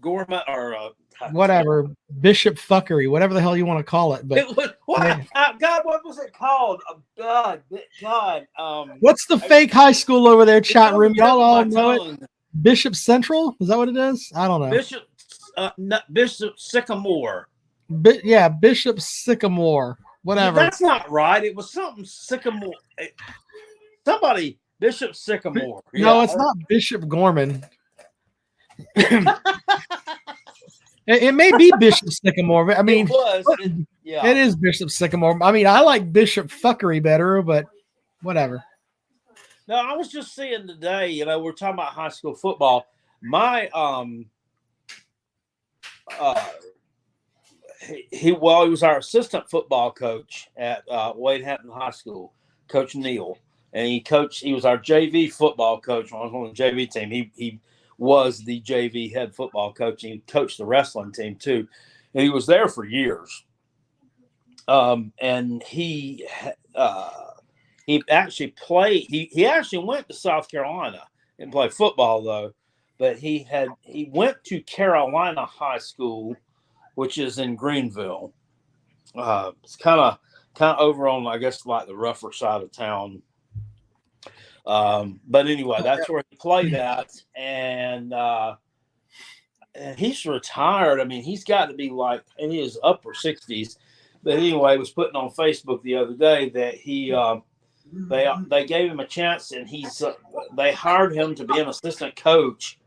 Gorman or whatever, Bishop Fuckery, whatever the hell you want to call it. But it was, what? God, what was it called? God. What's the fake high school over there? Chat room, y'all all know tongue. it. Bishop Central, is that what it is? I don't know. Bishop Sycamore. Bishop Sycamore, whatever. That's not right. It was something Sycamore. Somebody Bishop Sycamore. No, it's not Bishop Gorman. It may be Bishop Sycamore. I mean, it is Bishop Sycamore. I mean, I like Bishop Fuckery better, but whatever. No, I was just seeing today, we're talking about high school football. My he was our assistant football coach at Wade Hampton High School, Coach Neal, and he was our JV football coach when I was on the JV team. He was the JV head football coach, and he coached the wrestling team too. And he was there for years. And he actually played. He actually went to South Carolina and played football though, but he went to Carolina High School, which is in Greenville. It's kind of over on, I guess, like the rougher side of town. But anyway, that's where he played at, and he's retired. I mean, he's got to be like in his upper 60s. But anyway, he was putting on Facebook the other day that they gave him a chance, and they hired him to be an assistant coach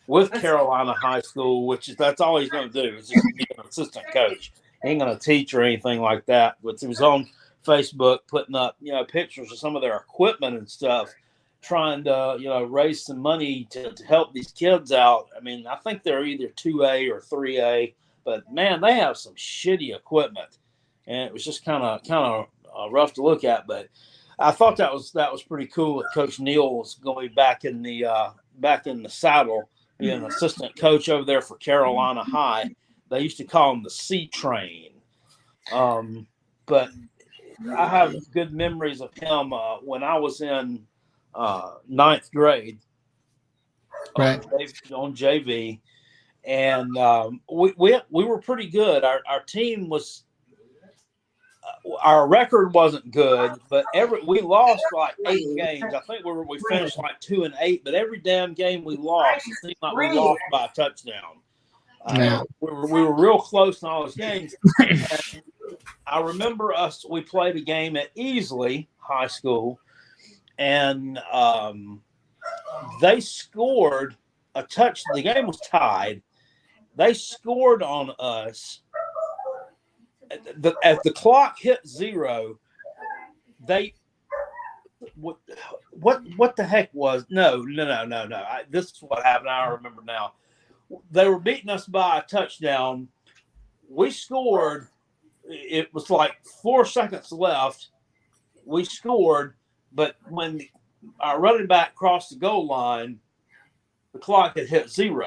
with Carolina High School, that's all he's going to do is just be an assistant coach. He ain't going to teach or anything like that. But he was on Facebook putting up, pictures of some of their equipment and stuff, trying to, raise some money to help these kids out. I mean, I think they're either 2A or 3A, but man, they have some shitty equipment, and it was just kind of rough to look at. But I thought that was pretty cool that Coach Neal was going back in the saddle, being an assistant coach over there for Carolina High. They used to call him the C Train. But I have good memories of him when I was in ninth grade, right, on JV, and we were pretty good. Our team was. Our record wasn't good, but we lost like 8 games. I think we finished like 2-8, but every damn game we lost, it seemed like we lost by a touchdown. We were real close in all those games. And I remember we played a game at Easley High School, and they scored a touchdown. The game was tied. They scored on us. As the clock hit 0, what the heck was no. This is what happened. I remember now. They were beating us by a touchdown. We scored. It was like 4 seconds left. We scored, but when our running back crossed the goal line, the clock had hit 0.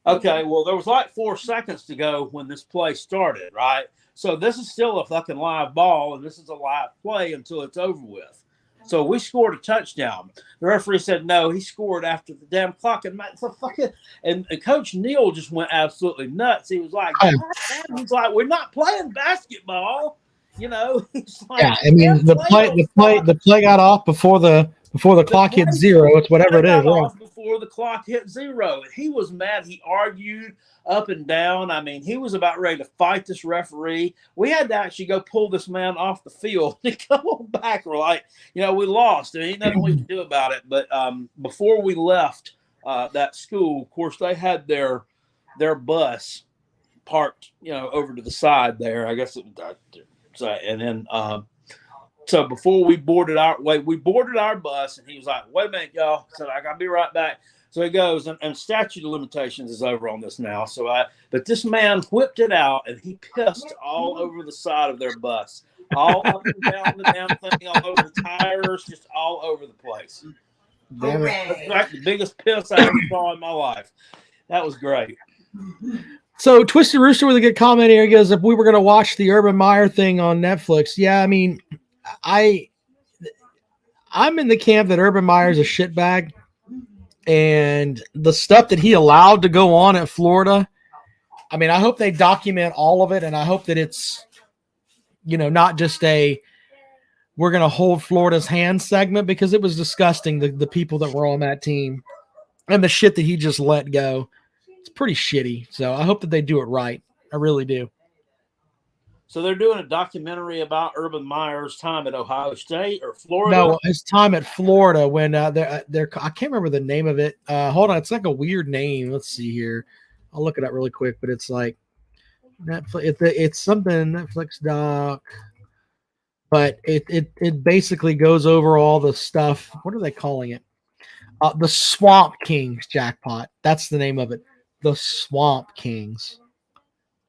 Okay, well, there was like 4 seconds to go when this play started, right? So this is still a fucking live ball, and this is a live play until it's over with. So we scored a touchdown. The referee said, no, he scored after the damn clock. And Coach Neal just went absolutely nuts. He was like, we're not playing basketball. He's like, yeah, I mean, the play got off before the clock hit 0. It's whatever it is. Right? Before the clock hit 0. He was mad. He argued up and down. I mean, he was about ready to fight this referee. We had to actually go pull this man off the field and come on back. We're like, we lost. There ain't nothing we can do about it. But before we left that school, of course, they had their bus parked, over to the side there. I guess and then so before we boarded our bus, and he was like, wait a minute, y'all. I said, I got to be right back. So he goes, and statute of limitations is over on this now. But this man whipped it out, and he pissed all over the side of their bus, all up and down the damn thing, all over the tires, just all over the place. Damn it. That's like the biggest piss I ever saw in my life. That was great. So Twisted Rooster with a good comment here. He goes, if we were going to watch the Urban Meyer thing on Netflix, yeah, I mean, I'm in the camp that Urban Meyer's a shitbag, and the stuff that he allowed to go on at Florida. I mean, I hope they document all of it, and I hope that it's, not just we're going to hold Florida's hand segment, because it was disgusting, the people that were on that team and the shit that he just let go. It's pretty shitty. So I hope that they do it right. I really do. So they're doing a documentary about Urban Meyer's time at Ohio State or Florida? No, his time at Florida when they're I can't remember the name of it. Hold on. It's like a weird name. Let's see here. I'll look it up really quick, but it's like Netflix. It's something Netflix doc. But it basically goes over all the stuff. What are they calling it? The Swamp Kings jackpot. That's the name of it. The Swamp Kings.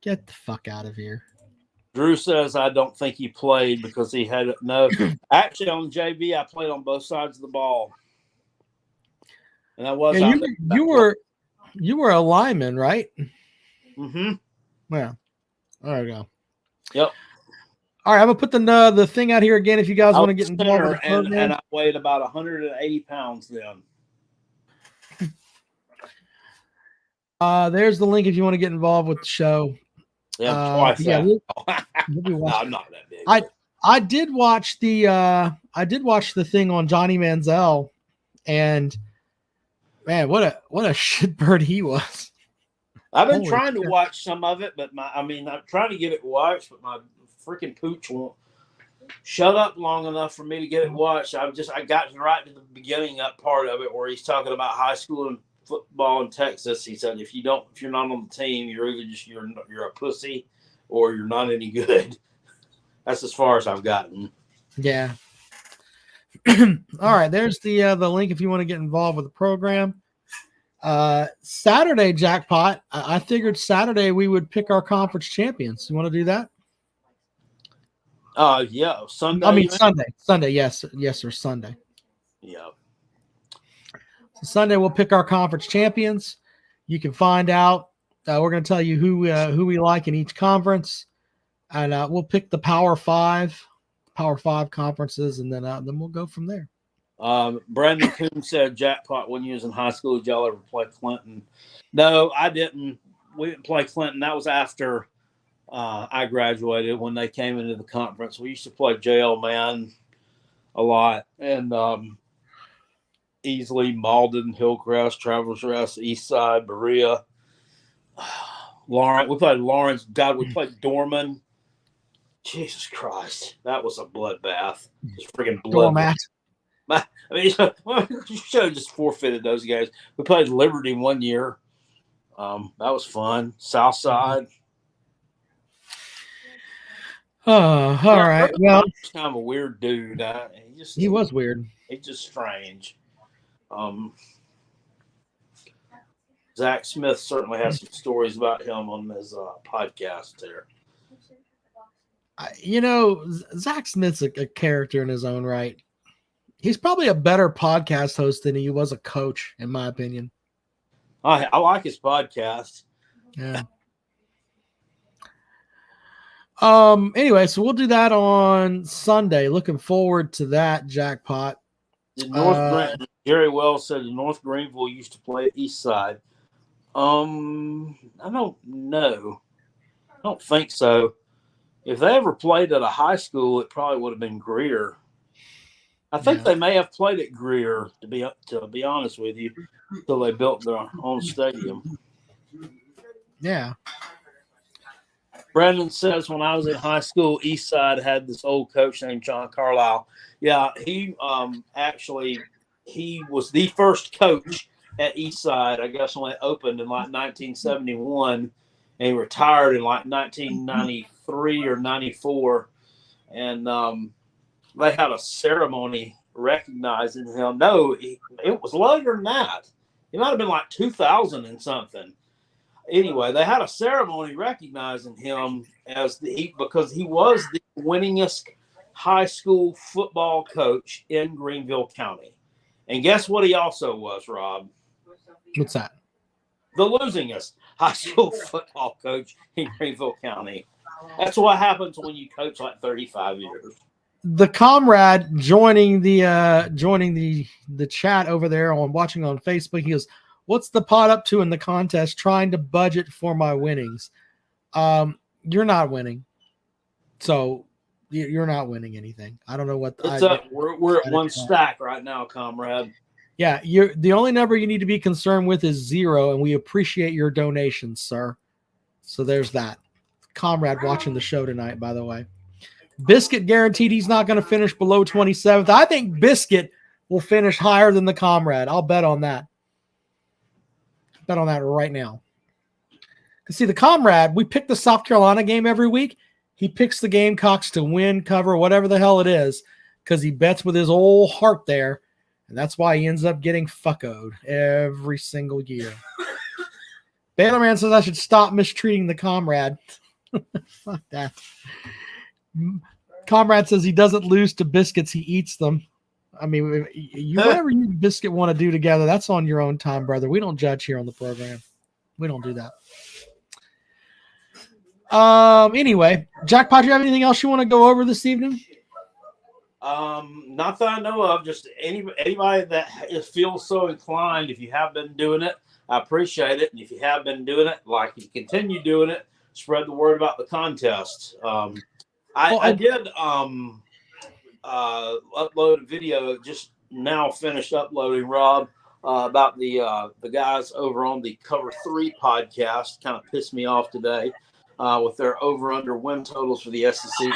Get the fuck out of here. Drew says, I don't think he played because he had no. Actually, on JV, I played on both sides of the ball. And I was. Yeah, you were a lineman, right? Mm-hmm. Yeah. There we go. Yep. All right, I'm gonna put the thing out here again if you guys want to get involved with the program. And I weighed about 180 pounds then. There's the link if you want to get involved with the show. Yeah, twice. Yeah, we'll be no, I'm not that big. I did watch the thing on Johnny Manziel, and man, what a shitbird he was. I've been trying to watch some of it, but I'm trying to get it watched, but my freaking pooch won't shut up long enough for me to get it watched. I got right to the beginning up part of it where he's talking about high school and football in Texas. He said if you're not on the team, you're either just you're a pussy or you're not any good. That's as far as I've gotten. Yeah. All right, there's the link if you want to get involved with the program. Saturday jackpot. I figured Saturday we would pick our conference champions. You want to do that? Yeah, Sunday. Sunday. Yes, sir. Sunday. Yeah. So Sunday we'll pick our conference champions. You can find out. We're going to tell you who we like in each conference, and we'll pick the Power Five conferences, and then we'll go from there. Brandon Coon said jackpot when you was in high school. Did y'all ever play Clinton? No, I didn't. We didn't play Clinton. That was after I graduated when they came into the conference. We used to play JL Man a lot, and Easley, Malden, Hillcrest, Travelers Rest, Eastside, Berea, Lawrence. We played Lawrence. God, we played Dorman. Jesus Christ, that was a bloodbath. Just freaking blood. I mean, you should have just forfeited those guys. We played Liberty one year. That was fun. Southside. Oh, all right. Well, he's kind of a weird dude. He was weird. He's just strange. Zach Smith certainly has some stories about him on his podcast there. Zach Smith's a character in his own right. He's probably a better podcast host than he was a coach, in my opinion. I like his podcast. Yeah. Anyway, so we'll do that on Sunday. Looking forward to that jackpot. Jerry Wells said North Greenville used to play at East Side. I don't know. I don't think so. If they ever played at a high school, it probably would have been Greer. I think they may have played at Greer, to be honest with you, until they built their own stadium. Yeah. Brandon says when I was in high school, Eastside had this old coach named John Carlisle. Yeah, he he was the first coach at Eastside, I guess, when it opened in like 1971, and he retired in like 1993 or 94. And they had a ceremony recognizing him. No, it was later than that. It might have been like 2000 and something. Anyway, they had a ceremony recognizing him because he was the winningest high school football coach in Greenville County. And guess what he also was, Rob? What's that? The losingest high school football coach in Greenville County. That's what happens when you coach like 35 years. the comrade joining the chat over there on watching on Facebook. He goes, "What's the pot up to in the contest? Trying to budget for my winnings." You're not winning, so you're not winning anything. I don't know what. We're at one stack right now, comrade. Yeah, the only number you need to be concerned with is 0, and we appreciate your donations, sir. So there's that. Comrade watching the show tonight, by the way. Biscuit guaranteed he's not going to finish below 27th. I think Biscuit will finish higher than the comrade. I'll bet on that. Bet on that right now. Because see, the comrade, we pick the South Carolina game every week. He picks the Gamecocks to win, cover, whatever the hell it is, because he bets with his old heart there. And that's why he ends up getting fuckoed every single year. Baylorman says I should stop mistreating the comrade. Fuck that. Comrade says he doesn't lose to biscuits, he eats them. I mean, whatever you and Biscuit want to do together, that's on your own time, brother. We don't judge here on the program. We don't do that. Anyway, Jackpot, do you have anything else you want to go over this evening? Not that I know of. Just anybody that feels so inclined, if you have been doing it, I appreciate it. And if you have been doing it, like you continue doing it, spread the word about the contest. I did upload a video, just now finished uploading, Rob, about the guys over on the Cover 3 podcast. Kind of pissed me off today with their over/under win totals for the SEC.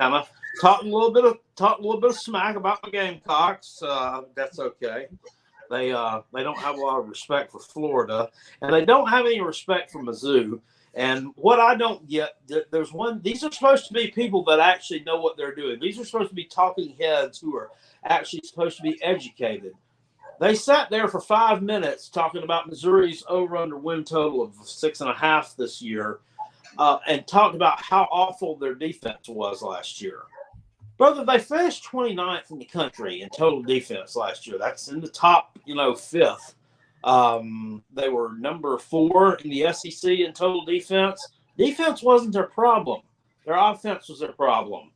Kind of talked a little bit of smack about the Gamecocks. That's okay. They don't have a lot of respect for Florida, and they don't have any respect for Mizzou. And what I don't get, there's one. These are supposed to be people that actually know what they're doing. These are supposed to be talking heads who are actually supposed to be educated. They sat there for 5 minutes talking about Missouri's over/under win total of 6.5 this year, and talked about how awful their defense was last year. Brother, they finished 29th in the country in total defense last year. That's in the top, 5th. They were number 4 in the SEC in total defense. Defense wasn't their problem. Their offense was their problem.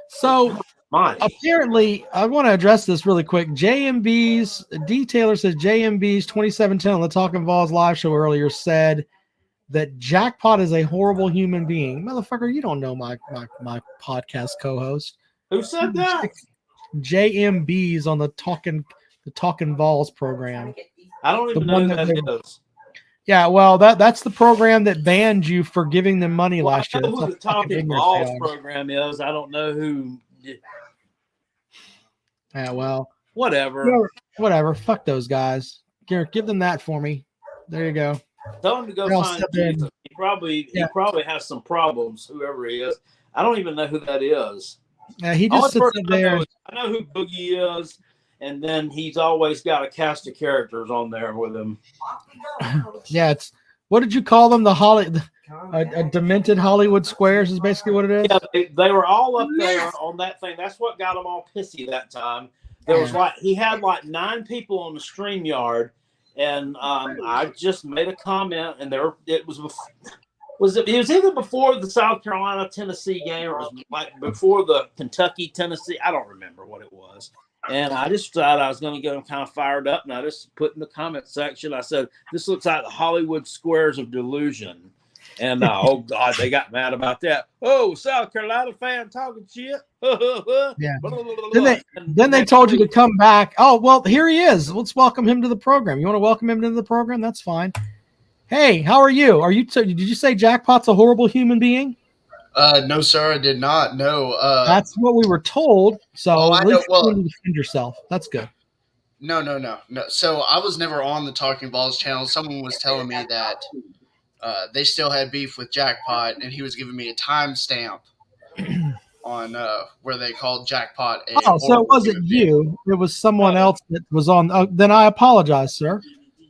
So apparently, I want to address this really quick. JMB's Detailer says JMB's 2710 on the Talking Balls live show earlier said that Jackpot is a horrible human being. Motherfucker, you don't know my podcast co-host. Who said that? JMB's on the Talking Balls program. I don't even know who that is. Yeah, well, that's the program that banned you for giving them money last year. I know who the Talking Balls program is. I don't know who. Yeah, well, whatever. Fuck those guys. Give them that for me. There you go. Tell him to go find Jesus. He probably has some problems. Whoever he is, I don't even know who that is. Yeah, he just sits there. I know who Boogie is. And then he's always got a cast of characters on there with him. Yeah, it's what did you call them? A demented Hollywood Squares is basically what it is. Yeah, they were all up there on that thing. That's what got him all pissy that time. There was he had 9 people on the StreamYard, and I just made a comment, and it was either before the South Carolina Tennessee game or it was before the Kentucky Tennessee. I don't remember what it was. And I just decided I was going to get them kind of fired up. And I just put in the comment section, I said, this looks like the Hollywood Squares of delusion. And oh, God, they got mad about that. Oh, South Carolina fan talking shit. Yeah. Then they told you to come back. Oh, well, here he is. Let's welcome him to the program. You want to welcome him to the program? That's fine. Hey, how are you? Did you say Jackpot's a horrible human being? No, sir, I did not. No. That's what we were told. So at least you can defend yourself. That's good. No. So I was never on the Talking Balls channel. Someone was telling me that they still had beef with Jackpot, and he was giving me a timestamp on where they called Jackpot. So it wasn't you. It was someone else that was on. Then I apologize, sir.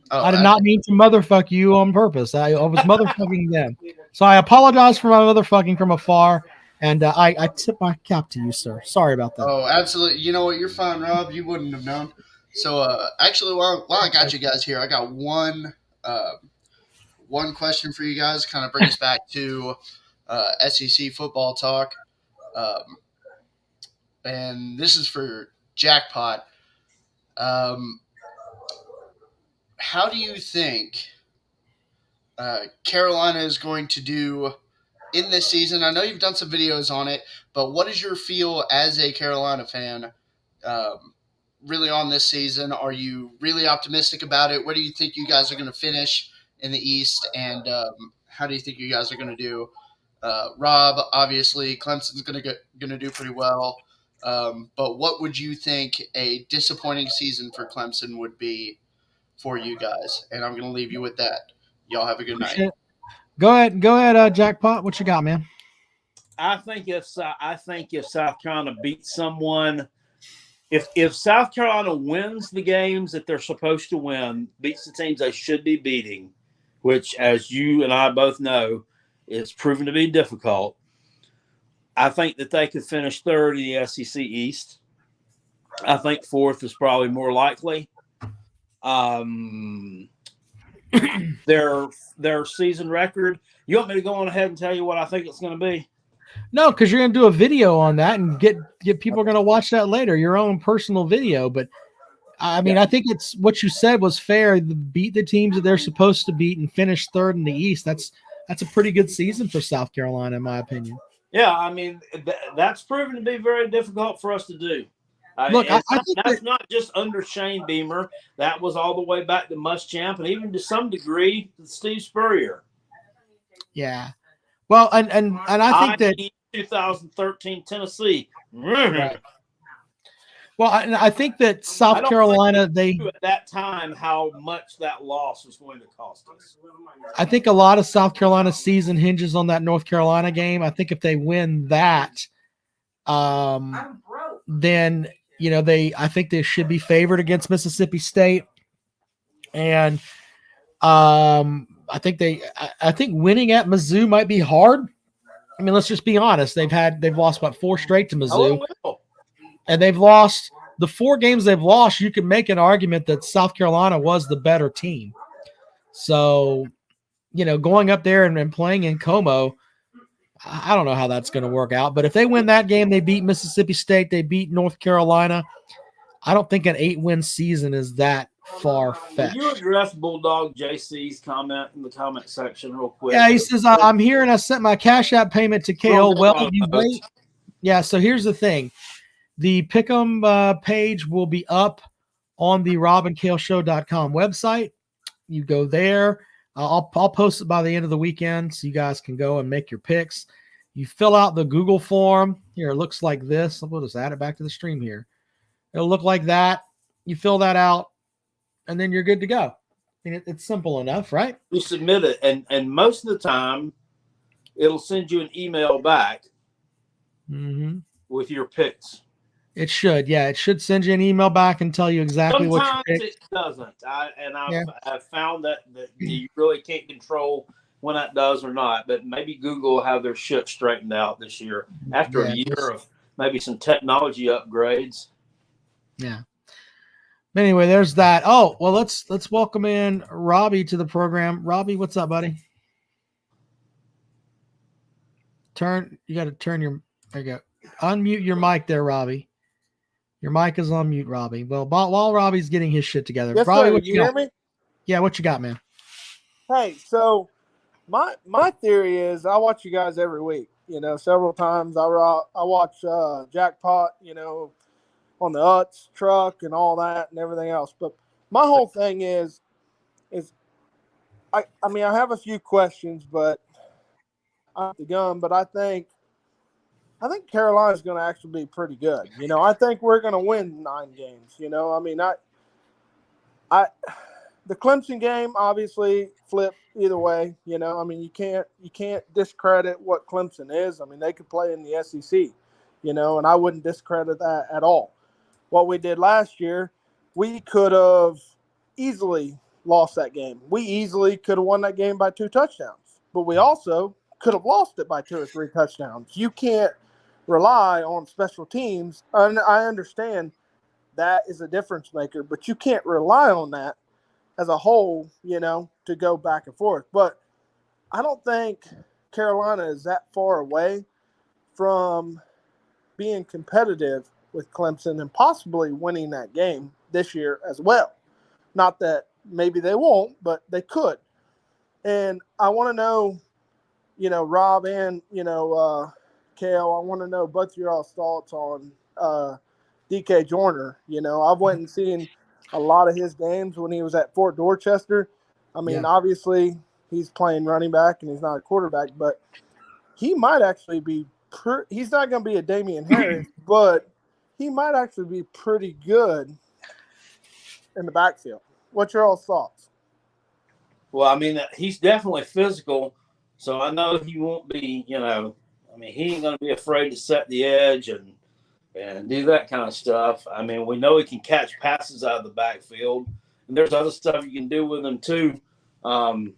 I did not mean to motherfuck you on purpose. I was motherfucking them. So I apologize for my motherfucking from afar, and I tip my cap to you, sir. Sorry about that. Oh, absolutely. You know what? You're fine, Rob. You wouldn't have known. So actually, while I got you guys here, I got one question for you guys. Kind of brings back to SEC football talk. and this is for Jackpot. How do you think Carolina is going to do in this season? I know you've done some videos on it, but what is your feel as a Carolina fan really on this season? Are you really optimistic about it? Where do you think you guys are going to finish in the East, and how do you think you guys are going to do? Rob, obviously, Clemson's going to do pretty well, but what would you think a disappointing season for Clemson would be for you guys? And I'm going to leave you with that. Y'all have a good night. Go ahead, Jackpot. What you got, man? I think if South Carolina beats someone, if South Carolina wins the games that they're supposed to win, beats the teams they should be beating, which, as you and I both know, is proven to be difficult, I think that they could finish third in the SEC East. I think fourth is probably more likely. Their season record. You want me to go on ahead and tell you what I think it's going to be? No, because you're going to do a video on that and get people are going to watch that later, your own personal video. But I mean, I think it's what you said was fair. Beat the teams that they're supposed to beat and finish third in the East. That's a pretty good season for South Carolina, in my opinion. Yeah, I mean, that's proven to be very difficult for us to do. Look, I think that's not just under Shane Beamer. That was all the way back to Muschamp, and even to some degree, Steve Spurrier. Yeah. Well, and I think that 2013 Tennessee. Right. Well, I think that South Carolina, at that time how much that loss was going to cost us. I think a lot of South Carolina season hinges on that North Carolina game. I think if they win that, then I think they should be favored against Mississippi State, and I think winning at Mizzou might be hard. I mean, let's just be honest. They've lost about 4 straight to Mizzou. And they've lost the 4 games they've lost. You can make an argument that South Carolina was the better team. So, going up there and playing in Como, I don't know how that's going to work out. But if they win that game, they beat Mississippi State, they beat North Carolina. I don't think an 8-win season is that far-fetched. Can you address Bulldog JC's comment in the comment section real quick? Yeah, he says, I'm here and I sent my Cash App payment to KO. Well, you wait. Yeah, so here's the thing. The Pick'em page will be up on the robandkaleshow.com website. You go there. I'll post it by the end of the weekend so you guys can go and make your picks. You fill out the Google form. Here, it looks like this. We'll just add it back to the stream here. It'll look like that. You fill that out, and then you're good to go. I mean, it's simple enough, right? You submit it, and most of the time, it'll send you an email back with your picks. It should, yeah. It should send you an email back and tell you exactly what you picked. It doesn't. I've found that you really can't control when that does or not. But maybe Google will have their shit straightened out this year after a year of maybe some technology upgrades. Yeah. Anyway, there's that. Oh, well, let's welcome in Robbie to the program. Robbie, what's up, buddy? You got to turn your. There you go. Unmute your mic there, Robbie. Your mic is on mute, Robbie. Well, while Robbie's getting his shit together, yes, Robbie, sir. what you hear me? Yeah, what you got, man? Hey, so my theory is I watch you guys every week. Several times I watch Jackpot. On the Utz truck and all that and everything else. But my whole thing is I mean I have a few questions, but I'm the gun. But I think Carolina's going to actually be pretty good. I think we're going to win 9 games. I mean, the Clemson game obviously flipped either way. I mean, you can't discredit what Clemson is. I mean, they could play in the SEC. And I wouldn't discredit that at all. What we did last year, we could have easily lost that game. We easily could have won that game by 2 touchdowns. But we also could have lost it by 2 or 3 touchdowns. You can't rely on special teams. And I understand that is a difference maker, but you can't rely on that as a whole, to go back and forth. But I don't think Carolina is that far away from being competitive with Clemson and possibly winning that game this year as well. Not that maybe they won't, but they could. And I want to know, Rob and, Kale, I want to know both of y'all's thoughts on DK Joyner. I've went and seen a lot of his games when he was at Fort Dorchester. I mean, obviously he's playing running back and he's not a quarterback, but he might actually be he's not going to be a Damian Harris, but he might actually be pretty good in the backfield. What's your all's thoughts? Well, I mean, he's definitely physical, so I know he won't be, he ain't going to be afraid to set the edge and do that kind of stuff. I mean, we know he can catch passes out of the backfield, and there's other stuff you can do with him too. I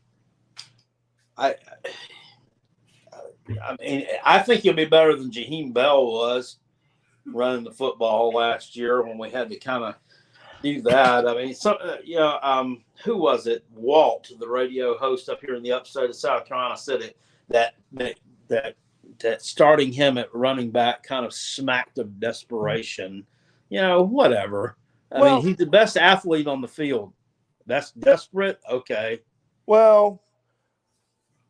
think he'll be better than Jaheim Bell was running the football last year when we had to kind of do that. I mean, who was it? Walt, the radio host up here in the upstate of South Carolina, said it that starting him at running back kind of smacked of desperation. Whatever. I mean, he's the best athlete on the field. That's desperate. Okay. Well,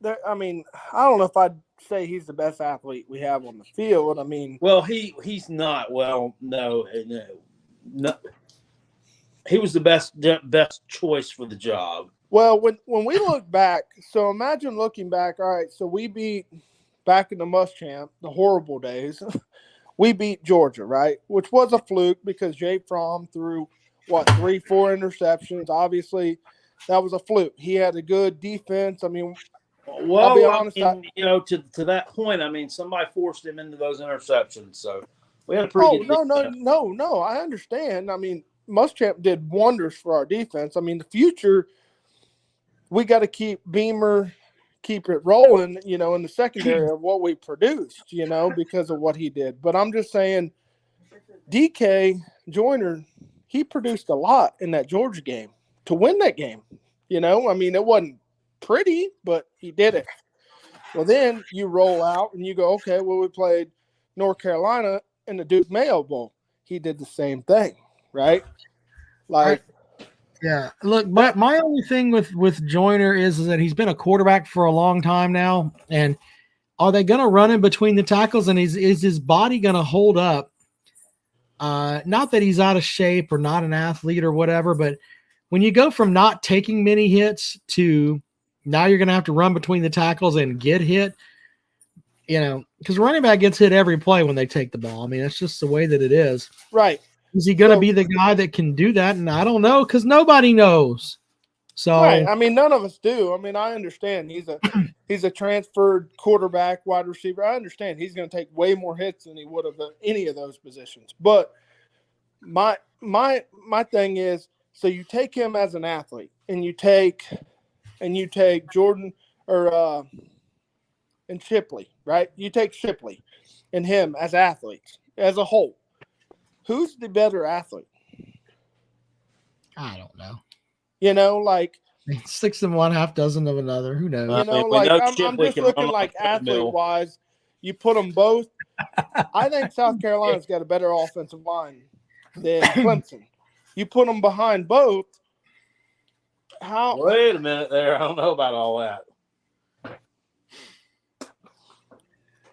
I don't know if I'd say he's the best athlete we have on the field. I mean, well, he's not. Well, no. He was the best choice for the job. Well, when we look back, so imagine looking back. All right, so we beat back in the Muschamp, the horrible days. We beat Georgia, right? Which was a fluke because Jay Fromm threw 3-4 interceptions. Obviously, that was a fluke. He had a good defense. I mean, well, I'll be honest, to that point, I mean, somebody forced him into those interceptions, so we had a pretty good defense. No, I understand. I mean, Muschamp did wonders for our defense. I mean, the future, we got to keep Beamer, keep it rolling, in the secondary of what we produced, because of what he did. But I'm just saying, DK Joyner, he produced a lot in that Georgia game to win that game. I mean, it wasn't pretty, but he did it. Well, then you roll out and you go, okay, well, we played North Carolina in the Duke Mayo Bowl. He did the same thing, right? Yeah. Look, but my only thing with Joyner is that he's been a quarterback for a long time now. And are they going to run him between the tackles? And is his body going to hold up? Not that he's out of shape or not an athlete or whatever, but when you go from not taking many hits to now you're going to have to run between the tackles and get hit, because running back gets hit every play when they take the ball. I mean, that's just the way that it is. Right. Is he going to be the guy that can do that? And I don't know, because nobody knows. So, right. I mean, none of us do. I mean, I understand he's a transferred quarterback, wide receiver. I understand he's going to take way more hits than he would have at any of those positions. But my thing is, so you take him as an athlete, and you take Jordan and Shipley, right? You take Shipley and him as athletes as a whole. Who's the better athlete? I don't know. 6 of one, half dozen of another. Who knows? I'm just looking like athlete-wise. You put them both. I think South Carolina's got a better offensive line than Clemson. You put them behind both. Wait a minute there. I don't know about all that.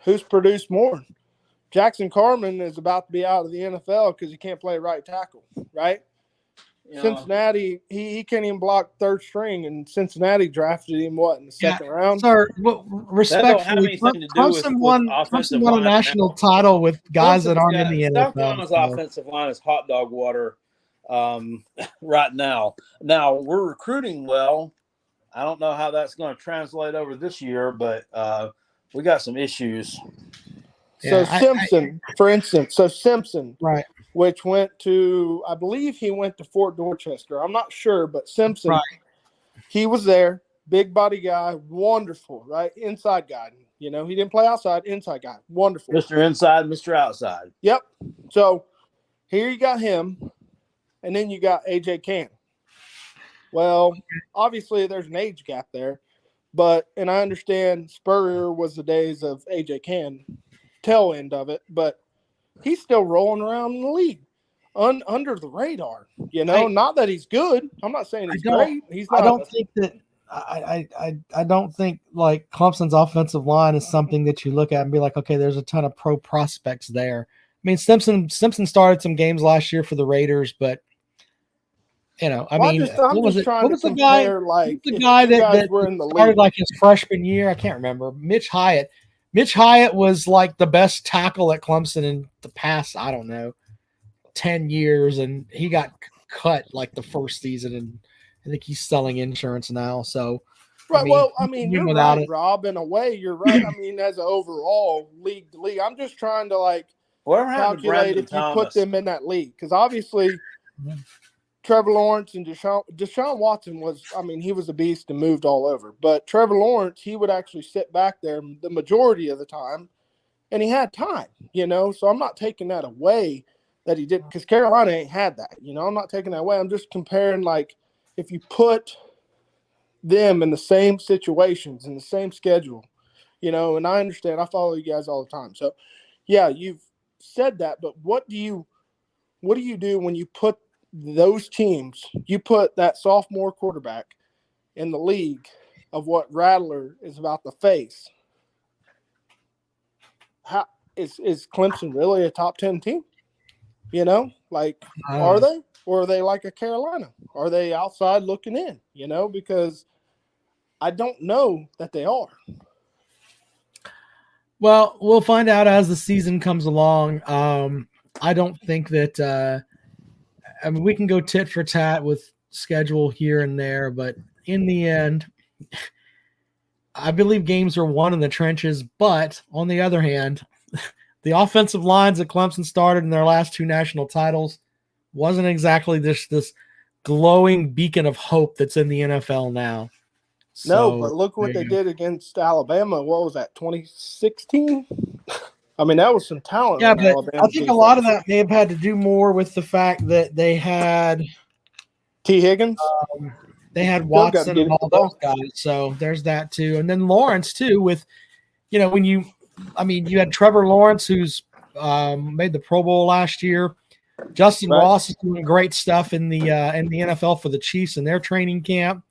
Who's produced more? Jackson Carman is about to be out of the NFL because he can't play right tackle, right? Cincinnati, he can't even block third string, and Cincinnati drafted him, in the second round? Sir, respectfully, Clemson won a national title with guys that aren't in the NFL. South Carolina's offensive line is hot dog water right now. Now, we're recruiting well. I don't know how that's going to translate over this year, but we got some issues. So Simpson, for instance, right, which went to, I believe he went to Fort Dorchester. I'm not sure, but Simpson, right. He was there, big body guy, wonderful, right? Inside guy. He didn't play outside, inside guy, wonderful. Mr. Inside, Mr. Outside. Yep. So here you got him, and then you got A.J. Cann. Well, obviously there's an age gap there, and I understand Spurrier was the days of A.J. Cann, tail end of it, but he's still rolling around in the league under the radar. Not that he's good. I'm not saying he's great. He's not. I don't think that. I don't think like Clemson's offensive line is something that you look at and be like, okay, there's a ton of pro prospects there. I mean, Simpson started some games last year for the Raiders, but I'm just trying to compare. The guy that were in the started league. like his freshman year, I can't remember. Mitch Hyatt. Mitch Hyatt was like the best tackle at Clemson in the past, I don't know, 10 years, and he got cut like the first season, and I think he's selling insurance now. So, right. You're right, Rob. In a way, you're right. As an overall league to league, I'm just trying to calculate if you put them in that league, because obviously Trevor Lawrence and Deshaun Watson was, he was a beast and moved all over. But Trevor Lawrence, he would actually sit back there the majority of the time, and he had time. So I'm not taking that away that he did, because Carolina ain't had that. I'm not taking that away. I'm just comparing if you put them in the same situations, in the same schedule, and I understand, I follow you guys all the time. So, yeah, you've said that, but what do you do when you put those teams, you put that sophomore quarterback in the league of what Rattler is about to face? How is Clemson really a top 10 team? Are they? Or are they like a Carolina? Are they outside looking in? Because I don't know that they are. Well, we'll find out as the season comes along. I don't think that we can go tit for tat with schedule here and there, but in the end, I believe games are won in the trenches. But on the other hand, the offensive lines that Clemson started in their last 2 national titles wasn't exactly this glowing beacon of hope that's in the NFL now. No, but look what they did against Alabama. What was that, 2016? That was some talent. Yeah, but I think a lot of that may have had to do more with the fact that they had T. Higgins. They had Watson and all those guys. So there's that too. And then Lawrence too with, when you had Trevor Lawrence, who's made the Pro Bowl last year. Justin Ross is doing great stuff in the NFL for the Chiefs in their training camp.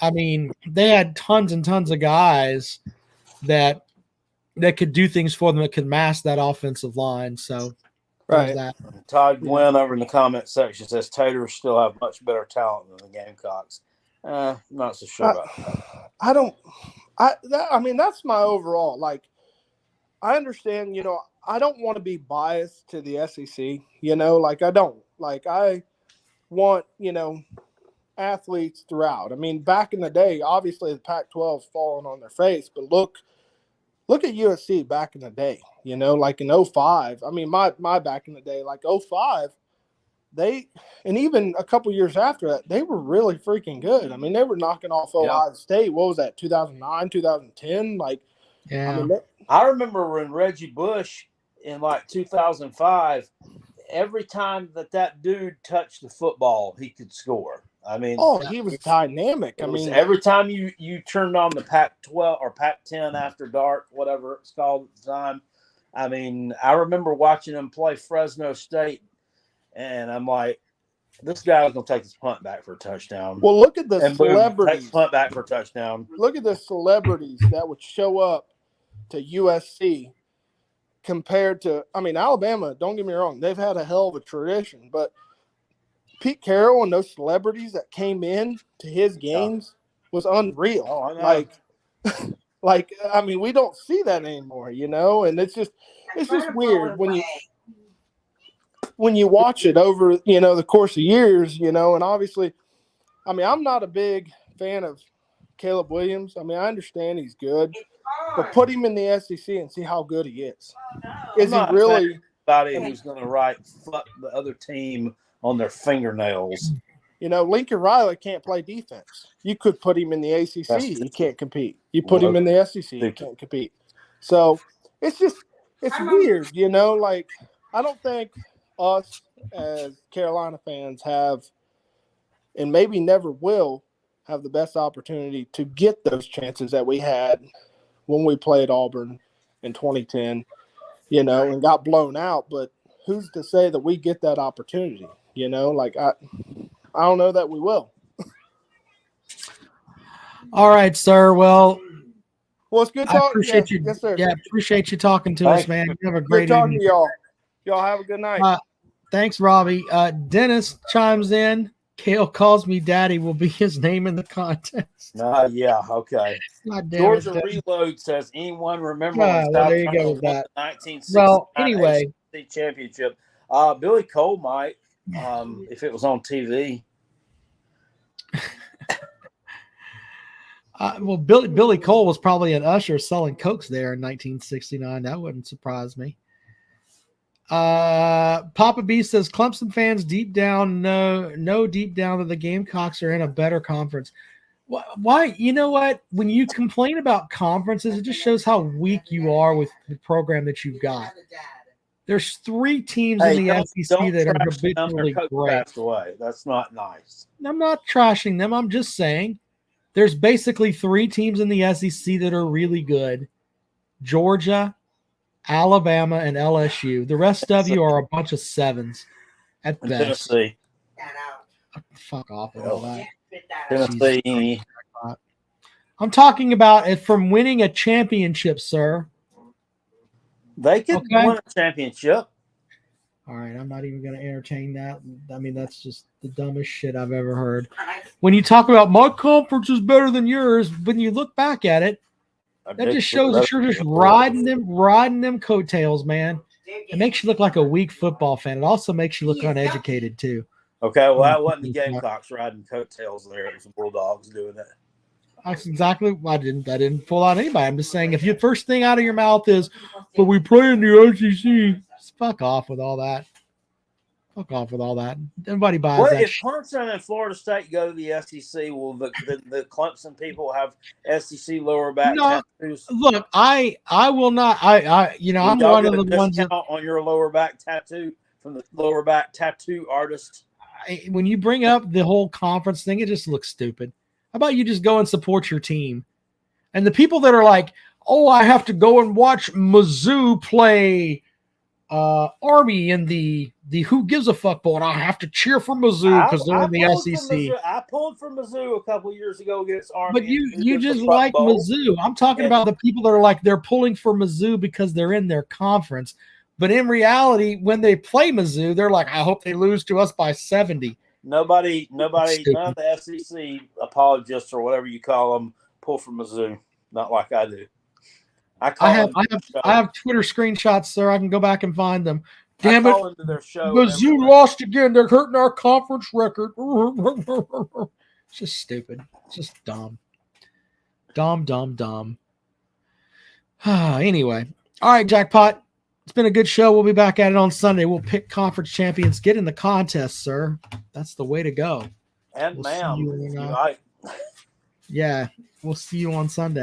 They had tons and tons of guys that could do things for them, that could mask that offensive line. So, that. Todd Gwynn over in the comment section says Taters still have much better talent than the Gamecocks. Not so sure about that. That's my overall. I understand, I don't want to be biased to the SEC, I don't. I want, athletes throughout. Back in the day, obviously the Pac-12's fallen on their face, but look at USC back in the day, in 05. My back in the day, 05, and even a couple years after that, they were really freaking good. They were knocking off Ohio State. What was that, 2009, 2010? I remember when Reggie Bush in 2005, every time that dude touched the football, he could score. He was dynamic. Every time you turned on the Pac-12 or Pac-10 after dark, whatever it's called at the time. I remember watching him play Fresno State, and I'm like, this guy's going to take his punt back for a touchdown. Well, look at the celebrities. Take punt back for a touchdown. Look at the celebrities that would show up to USC compared to, Alabama, don't get me wrong, they've had a hell of a tradition, but Pete Carroll and those celebrities that came in to his games was unreal. We don't see that anymore, and it's just weird when you watch it over, the course of years, and obviously, I'm not a big fan of Caleb Williams. I understand he's good, but put him in the SEC and see how good he is. Is he really somebody who's going to fuck the other team on their fingernails? Lincoln Riley can't play defense. You could put him in the ACC. He can't compete. You put him in the SEC. He can't compete. So it's weird, I don't think us as Carolina fans have, and maybe never will, have the best opportunity to get those chances that we had when we played Auburn in 2010 and got blown out. But who's to say that we get that opportunity? Like I don't know that we will. All right, sir. Well, it's good I talking. appreciate you. Yes, sir. Yeah, appreciate you talking to us, man. You have a great Good talking evening. to y'all. Y'all have a good night. Thanks, Robbie. Dennis chimes in. Kale calls me daddy will be his name in the contest. Yeah, okay. God damn Georgia it, Reload says, anyone remember Ah, when well, South there you go Carolina with won that. the 1969 Well, anyway. ACC championship? Billy Cole might, if it was on TV. Billy Cole was probably an usher selling cokes there in 1969. That wouldn't surprise me. Papa B says Clemson fans deep down know deep down that the Gamecocks are in a better conference. Why? You know what? When you complain about conferences, it just shows how weak you are with the program that you've got. There's 3 teams in the SEC that are habitually great. Passed away. That's not nice. I'm not trashing them. I'm just saying there's basically 3 teams in the SEC that are really good. Georgia, Alabama, and LSU. The rest of you are a bunch of 7s at best. Tennessee. Fuck off with all that. Tennessee. I'm talking about it from winning a championship, sir. They could win a championship. All right, I'm not even going to entertain that. I mean, that's just the dumbest shit I've ever heard. When you talk about my conference is better than yours, when you look back at it, that just shows that you're just riding them coattails, man. It makes you look like a weak football fan. It also makes you look uneducated too. Okay, well, that wasn't the Gamecocks riding coattails there. It was the Bulldogs doing that. That's exactly why I didn't pull out anybody. I'm just saying if your first thing out of your mouth is, but we play in the SEC, just fuck off with all that. Fuck off with all that. Everybody buys that. If Clemson and Florida State go to the SEC, will the Clemson people have SEC lower back tattoos? Look, I will not. I'm one of the ones that, on your lower back tattoo from the lower back tattoo artist. When you bring up the whole conference thing, it just looks stupid. How about you just go and support your team? And the people that are like, oh, I have to go and watch Mizzou play Army in the Who Gives a Fuck Bowl, and I have to cheer for Mizzou because they're in the SEC. I pulled for Mizzou a couple years ago against Army. But you just like Mizzou. I'm talking about the people that are like they're pulling for Mizzou because they're in their conference. But in reality, when they play Mizzou, they're like, I hope they lose to us by 70. Nobody, none of the SEC apologists or whatever you call them pull for Mizzou. Not like I do. I have Twitter screenshots, sir. I can go back and find them. Damn it! Into their show Mizzou lost again. They're hurting our conference record. It's just stupid. It's just dumb. Dumb. Anyway, all right, Jackpot. It's been a good show. We'll be back at it on Sunday. We'll pick conference champions. Get in the contest, sir. That's the way to go. And ma'am, yeah, we'll see you on Sunday.